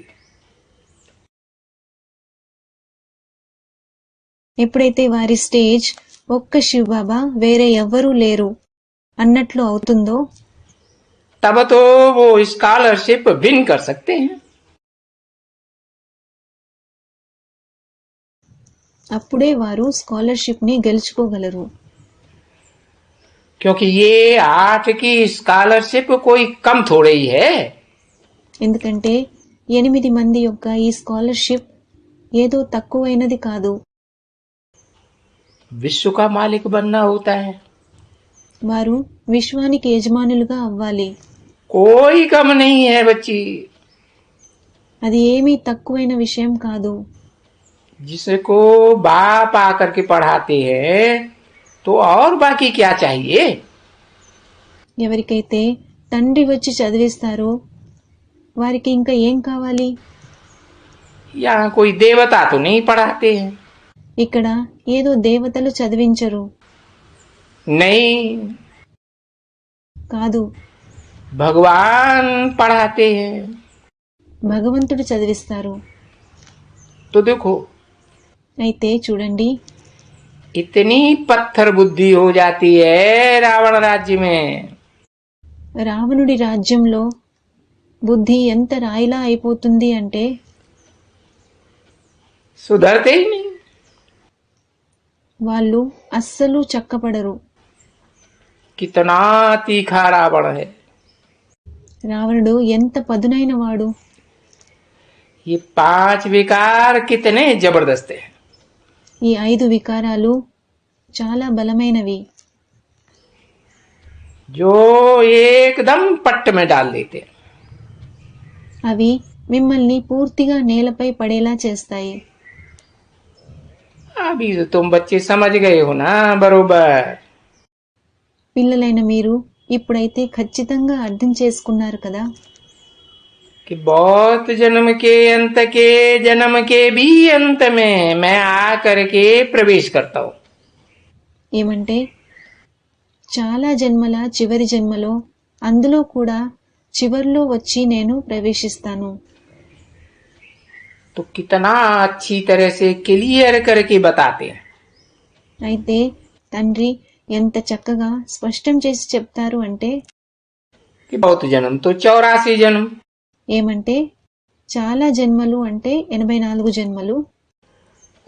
ఎప్పుడైతే వారి స్టేజ్ ఒక్క శివ్ బాబా వేరే ఎవ్వరూ లేరు అన్నట్లు అవుతుందో तब तो वो स्कॉलरशिप विन कर सकते हैं। అప్పుడే వారు స్కాలర్షిప్ ని గెలుచుకోగలరు. क्योंकि ये 8 की स्कॉलरशिप कोई कम थोड़े ही है। ఎందుకంటే 8 మంది యొక్క ఈ స్కాలర్షిప్ ఏదో తక్కువైనది కాదు. विश्व का मालिक बनना होता है, వారు విశ్వానికి యజమానులుగా అవ్వాలి. कोई कम नहीं है बच्ची। అది ఏమీ తక్కువైన విషయం కాదు. जिसको बाप आकर के पढ़ाते हैं तो और बाकी क्या चाहिए। ఎవరికైతే తండ్రి వచ్చి చదివిస్తారో వారికి ఇంకా ఏం కావాలి. यहाँ कोई देवता तो नहीं पढ़ाते हैं, ఇక్కడ ఏదో దేవతలు చదివించరు, नहीं, కాదు, भगवान पढ़ाते हैं। భగవంతుడు చదివిస్తారు. तो देखो, అయితే చూడండి, इतनी पत्थर बुद्धि हो जाती है रावण राज्य में, రావణుడి రాజ్యంలో బుద్ధి ఎంత రాయిలా అయిపోతుంది అంటే सुधरते ही नहीं। వాళ్ళు అస్సలు చక్కపడరు. कितना तीखा रावण है। రావణుడు ఎంత పదునైన వాడు. ये 5 विकार कितने जबरदस्त है। ఈ 5 వికారాలు చాలా బలమైనవి, जो एकदम पट्ट में डाल देते हैं। అవి మిమ్మల్ని పూర్తిగా నేలపై పడేలా చేస్తాయి. अभी तो तुम बच्चे समझ गए हो ना बरोबर। పిల్లలైన మీరు ఇప్పుడైతే ఖచ్చితంగా అర్థం చేసుకున్నారు కదా कि बहुत जन्म के जन्म के भी अंत में मैं आकर के प्रवेश करता हूँ। ఏమంటే చాలా జన్మల చివరి జన్మలో అందులో కూడా చివర్లో వచ్చి నేను ప్రవేశిస్తాను. तो कितना अच्छी तरह से क्लियर करके बताते हैं। అయితే తండ్రి ఎంత చక్కగా స్పష్టం చేసి చెప్తారు అంటే कि बहुत जन्म तो 84 जन्म। ఏమంటే చాలా జన్మలు అంటే 84 జన్మలు.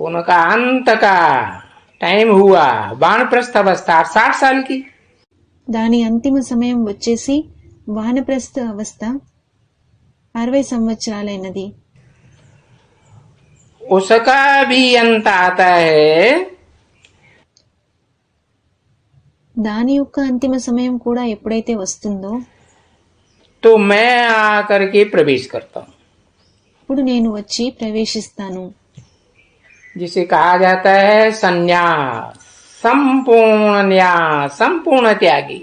उनका अंत का टाइम हुआ वानप्रस्थ अवस्था 60 साल की। దాని అంతిమ సమయం వచ్చేసి వానప్రస్థ అవస్థ 60 సంవత్సరాలైనది. उसका भी अंत आता है దాని యొక్క అంతిమ సమయం కూడా ఎప్పుడైతే వస్తుందో तो मैं आकर के प्रवेश करता हूँ, ఇప్పుడు నేను వచ్చి ప్రవేశిస్తాను. जिसे कहा जाता है संन्यास, संपूर्ण न्यास, संपूर्ण त्यागी।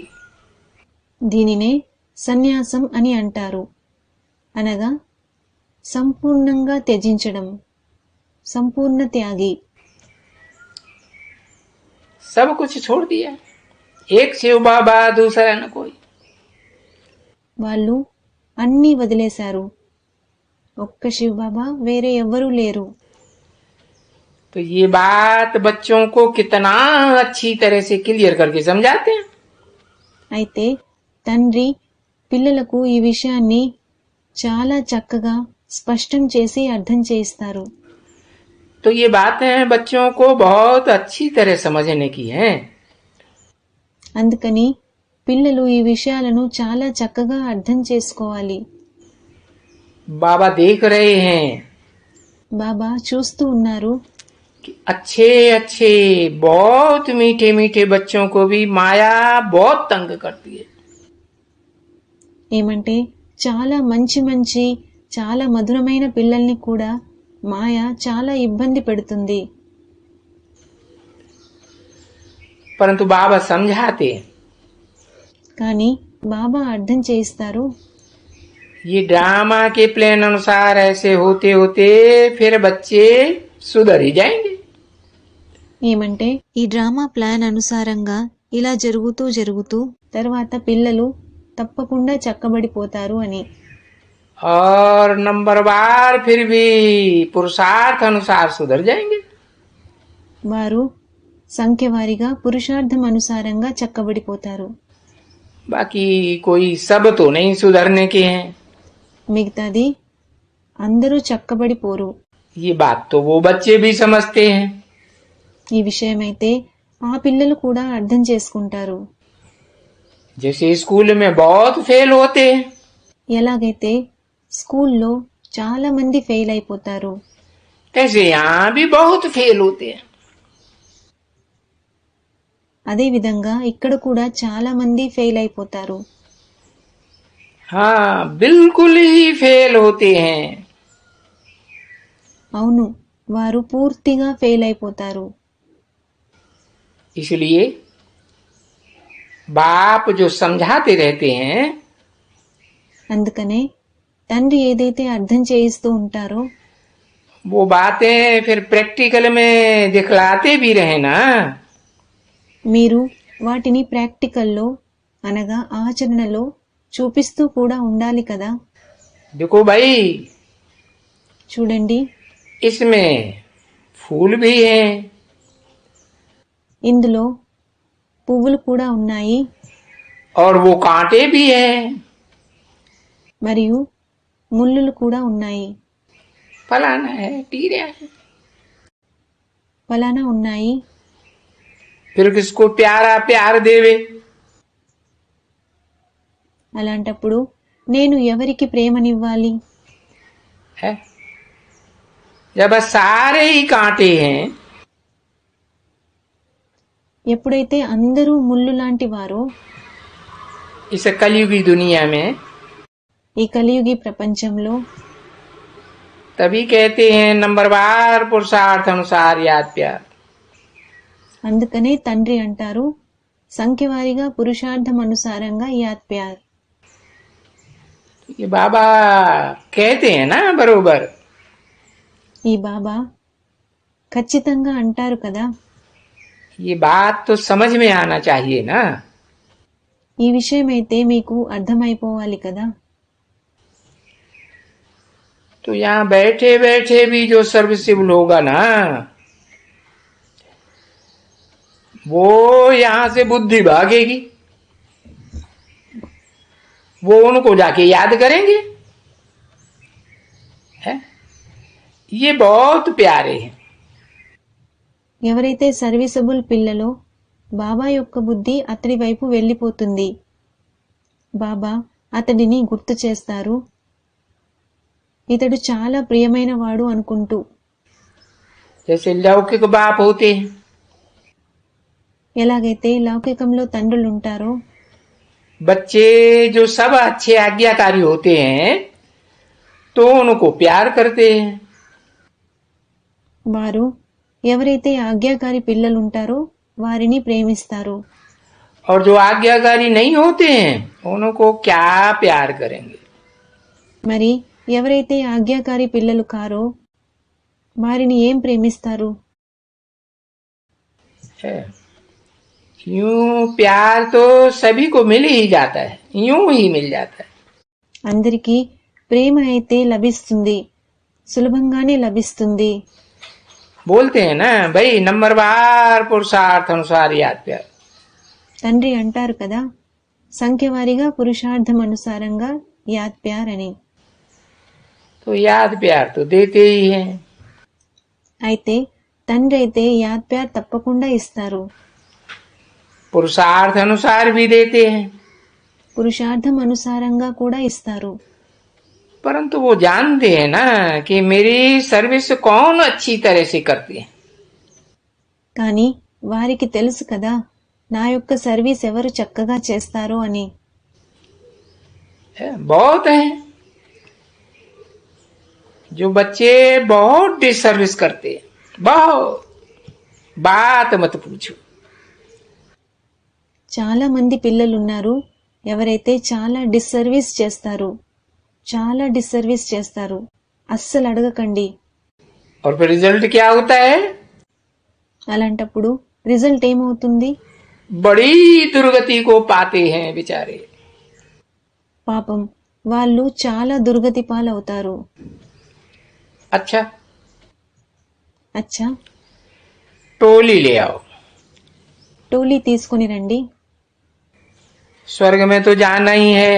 దీనినే సన్యాసం అని అంటారు. అనగా సంపూర్ణంగా త్యజించడం, సంపూర్ణ త్యాగి. सब कुछ छोड़ दिया, एक शिव बाबा दूसरा न कोई। వాళ్ళు అన్నీ వదిలేశారు. ఒక్క శివ్ బాబా వేరే ఎవ్వరూ లేరు. तो ये बात बच्चों को कितना अच्छी तरह से क्लियर करके समझाते हैं। అయితే తండ్రి పిల్లలకు ఈ విషయాన్ని చాలా చక్కగా స్పష్టం చేసి అర్థం చేయిస్తారు. तो ये बातें बच्चों को बहुत अच्छी तरह समझने की हैं। అందుకని పిల్లలు ఈ విషయాలను చాలా చక్కగా అర్థం చేసుకోవాలి. बाबा देख रहे हैं బాబా చూస్తూ ఉన్నారు. कि अच्छे अच्छे बहुत मीठे मीठे बच्चों को भी माया बहुत तंग करती है। ఏమంటే చాలా మంచి మంచి చాలా మధురమైన పిల్లల్ని కూడా మాయ చాలా ఇబ్బంది పెడుతుంది. परंतु बाबा समझाते हैं కానీ బాబా అర్థం చేయిస్తారు. ये ड्रामा के प्लान अनुसार ऐसे होते होते फिर बच्चे सुधर ही जाएंगे। ఏమంటే ఈ డ్రామా ప్లాన్ అనుసారంగా ఇలా జరుగుతూ జరుగుతూ తర్వాత పిల్లలు తప్పకుండా చక్కబడిపోతారు అని. और नंबरवार फिर भी पुरुषार्थ अनुसार सुधर जाएंगे। వారు సంఖ్యవారీగా పురుషార్థం అనుసారంగా చక్కబడిపోతారు. बाकी कोई सब तो नहीं सुधरने के हैं। మిగతాది అందరూ చక్కబడిపోరు. ये बात तो वो बच्चे भी समझते हैं। ఈ విషయమైతే ఆ పిల్లలు కూడా అర్థం చేసుకుంటారు. जैसे स्कूल में बहुत फेल होते हैं, ఎలాగైతే స్కూల్లో చాలా మంది ఫెయిల్ అయిపోతారు, तैसे यहाँ भी बहुत फेल होते हैं। అదే విధంగా ఇక్కడ కూడా చాలా మంది ఫెయిల్ అయిపోతారు. हाँ बिल्कुल ही फेल होते हैं। అవును, వారు పూర్తిగా ఫెయిల్ అయిపోతారు. इसलिए बाप जो समझाते रहते हैं అందుకనే తండ్రి ఏదైతే అర్థం చేయిస్తూ ఉంటారో वो बातें फिर प्रैक्टिकल में दिखलाते भी रहे ना। మీరు వాటిని ప్రాక్టికల్లో అనగా ఆచరణలో చూపిస్తూ కూడా ఉండాలి కదా. देखो भाई చూడండి, इसमें फूल भी हैं ఇందులో పువ్వులు కూడా ఉన్నాయి और वो कांटे भी हैं। మరియు ముళ్ళులు కూడా ఉన్నాయి. फलाना है टीरा है, ఫలానా ఉన్నాయి. फिर किसको प्यारा प्यार देवे। అలాంటప్పుడు నేను ఎవరికి ప్రేమనివ్వాలి? है जब सारे ही कांटे हैं ఎప్పుడైతే అందరూ ముళ్ళు లాంటి వారో इस कलयुगी दुनिया में, ఈ కలియుగి ప్రపంచంలో तभी कहते हैं नंबरवार पुरुषार्थ अनुसार याद प्यार। అందుకనే తండ్రి అంటారు సంఖ్యవారీగా పురుషార్థం అనుసారంగా యాద్ ప్యార్. ये बाबा कहते हैं ना बरोबर। ఈ బాబా ఖచ్చితంగా అంటారు కదా. ये बात तो समझ में आना चाहिए ना। ఈ విషయమైతే మీకు అర్థమైపోవాలి కదా. तो यहाँ बैठे बैठे भी जो सर्विसेबल होगा ना, वो यहाँ से बुद्धि भागेगी। वो उनको जाके याद करेंगे। है ये बहुत प्यारे हैं। ఎవరైతే సర్వీసబుల్ పిల్లలో బాబా యొక్క బుద్ధి అతడి వైపు వెళ్ళిపోతుంది. బాబా అతడిని గుర్తు చేస్తారు, ఇతడు చాలా ప్రియమైన వాడు అనుకుంటూ. जैसे लौकिक बाप होते हैं, ఎలాగైతే లౌకికంలో తండ్రులుంటారో बच्चे जो सब अच्छे आज्ञाकारी होते हैं तो उनको प्यार करते हैं। వారు ఎవరైతే ఆజ్ఞాకారి పిల్లలుంటారో వారిని ప్రేమిస్తారు. और जो आज्ञाकारी नहीं होते हैं उनको क्या प्यार करेंगे। మరి ఎవరైతే ఆజ్ఞాకారి పిల్లలు కారో వారిని ఏం ప్రేమిస్తారు? है यूं प्यार तो सभी को मिल ही जाता है, यूं ही मिल जाता है। అందరికీ ప్రేమ అయితే లభిస్తుంది, సులభంగానే లభిస్తుంది. बोलते हैं ना भाई नंबरवार पुरुषार्थ अनुसार याद प्यार। తండ్రి అంటారు కదా, సంఖ్యవారీగా పురుషార్థం అనుసారంగా యాద్ ప్యార్ అని. तो याद प्यार तो देते ही हैं। అయితే తండ్రి అయితే యాద్ ప్యార్ తప్పకుండా ఇస్తారు, पुरुषार्थ अनुसार भी देते हैं, పురుషార్థం అనుసారంగా కూడా ఇస్తారు. परंतु वो जानते हैं ना कि मेरी सर्विस कौन अच्छी तरह से करती है। కానీ వారికి తెలుసు కదా నా యొక్క సర్వీస్ ఎవరు చక్కగా చేస్తారో అని. बहुत है जो बच्चे बहुत डिसर्विस करते हैं, बहुत बात मत पूछो। చాలా మంది పిల్లలున్నారు ఎవరైతే చాలా డిస్సర్వీస్ చేస్తారు, చాలా డిస్సర్వీస్ చేస్తారు, అస్సలు అడగకండి. और फिर रिजल्ट क्या होता है? అలాంటప్పుడు రిజల్ట్ ఏమవుతుంది? बड़ी दुर्गति को पाते हैं बेचारे। పాపం వాళ్ళు చాలా దుర్గతి పాలవుతారు. अच्छा అచ్చా, टोली ले आओ, టోలీ తీసుకుని రండి. स्वर्ग में तो जाना ही है,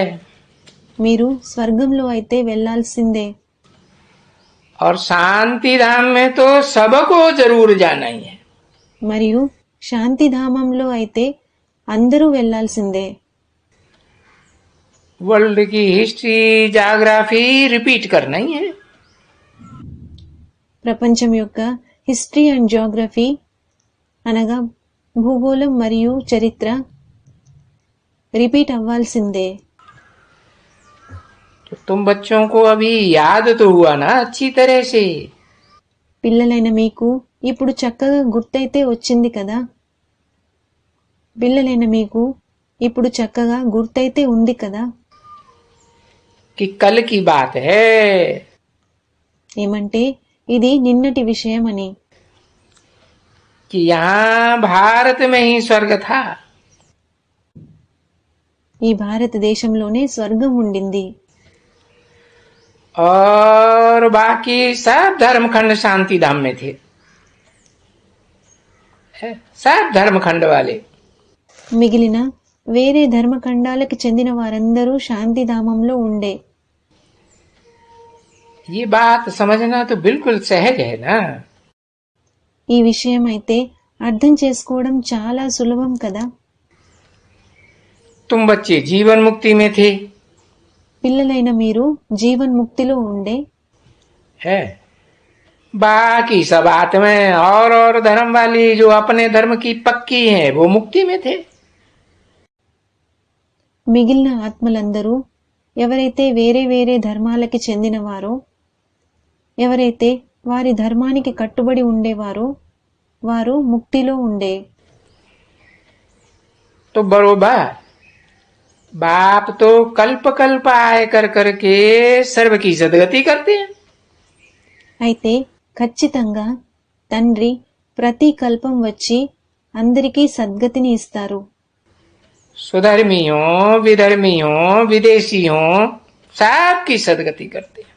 మీరు స్వర్గంలో అయితే వెళ్లాల్సిందే, और शांति धाम में तो सबको जरूर जाना ही है। మరియు శాంతిధామంలో అయితే అందరూ వెళ్లాల్సిందే. वर्ल्ड की हिस्ट्री जाग्राफी रिपीट करना ही है। ప్రపంచం యొక్క హిస్టరీ అండ్ జియోగ్రఫీ అనగా భూగోళం మరియు చరిత్ర రిపీట్ అవ్వాల్సిందే. तो तुम बच्चों को अभी याद तो हुआ ना अच्छी तरह से। పిల్లలైన మీకు ఇప్పుడు చక్కగా గుర్తైతే వచ్చింది కదా, పిల్లలైన మీకు ఇప్పుడు చక్కగా గుర్తైతే ఉంది కదా. कि कल की बात है, ఏమంటే ఇది నిన్నటి విషయం అని. कि यहाँ भारत में ही स्वर्ग था, ఈ భారతదేశంలోనే స్వర్గం ఉండింది, और बाकी सब धर्मखंड शांति धाम में थे। सब धर्मखंड वाले। మిగిలిన వేరే ధర్మఖండాలకు చెందిన వారందరూ శాంతిధామంలో ఉండే. ये बात समझना तो बिल्कुल सहज है ना। ఈ విషయం అయితే అర్థం చేసుకోవడం చాలా సులభం కదా. तुम बच्चे जीवन मुक्ति में थे, పిల్లలైన మీరు జీవన్ ముక్తిలో ఉండే, है बाकी सब आत्माएं और धर्म वाली जो अपने धर्म की पक्की हैं वो मुक्ति में थे। మిగిలిన ఆత్మలందరూ ఎవరైతే వేరే వేరే ధర్మాలకి చెందినవారో, ఎవరైతే వారి ధర్మానికి కట్టుబడి ఉండేవారో వారు ముక్తిలో ఉండే. तो बरोबर बाप तो कल्प कल्प आए कर करके सर्व की सदगति करते हैं। అయితే ఖచ్చితంగా తండ్రి ప్రతి కల్పం వచ్చి అందరికీ సద్గతిని ఇస్తారు. स्वधर्मी हो, विधर्मी हो, विदेशी हो, सबकी सदगति करते हैं।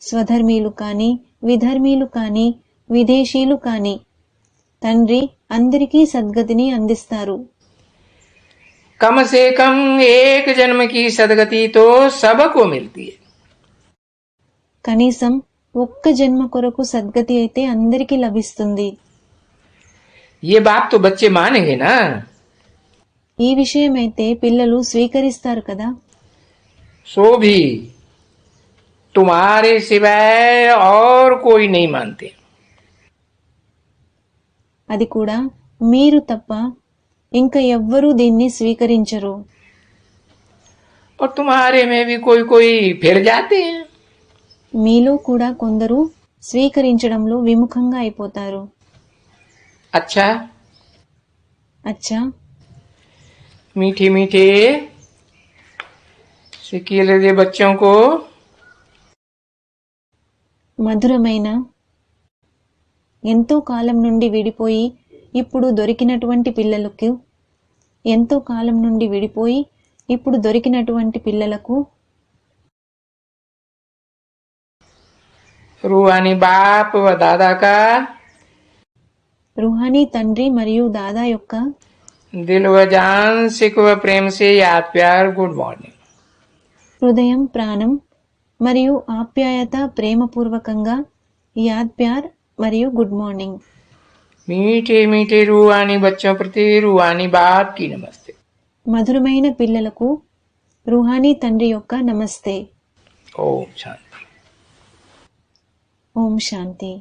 స్వధర్మీలు కానీ విధర్మీలు కానీ విదేశీయులు కానీ తండ్రి అందరికీ సద్గతిని అందిస్తారు. कम से कम एक जन्म की सदगति तो सबको मिलती है। కనీసం ఒక్క జన్మ కొరకు సద్గతి అయితే అందరికీ లభిస్తుంది. ये बात तो बच्चे मानेंगे ना। ఈ విషయమైతే పిల్లలు స్వీకరిస్తారు కదా. सो भी तुम्हारे सिवाय और कोई नहीं मानते। అది కూడా మీరు తప్ప ఇంకా ఎవ్వరూ దీన్ని స్వీకరించరు. और तुम्हारे में भी कोई कोई फिर जाते हैं। మీలో కూడా కొందరు స్వీకరించడంలో విముఖంగా అయిపోతారు. अच्छा, అచ్చా, मीठे मीठे सिकील दे बच्चों को మధురమైన ఎంతో కాలం నుండి విడిపోయి ఇప్పుడు దొరికినటువంటి పిల్లలకు, ఎంతో కాలం నుండి విడిపోయి ఇప్పుడు దొరికినటువంటి పిల్లలకు रूहानी बाप व दादा का రుహానీ తండ్రి మరియు దాదా యొక్క दिल व जान सिख व प्रेम से याद प्यार गुड मॉर्निंग। హృదయం, ప్రాణం మరియు ఆప్యాయత ప్రేమపూర్వకంగా యాద్ ప్యార్ మరియు గుడ్ మార్నింగ్. मीठे मीठे रूहानी बच्चों प्रति रूहानी बाप की नमस्ते। మధురమైన పిల్లలకు రుహానీ తండ్రి యొక్క నమస్తే. ओम शांति। ఓం శాంతి.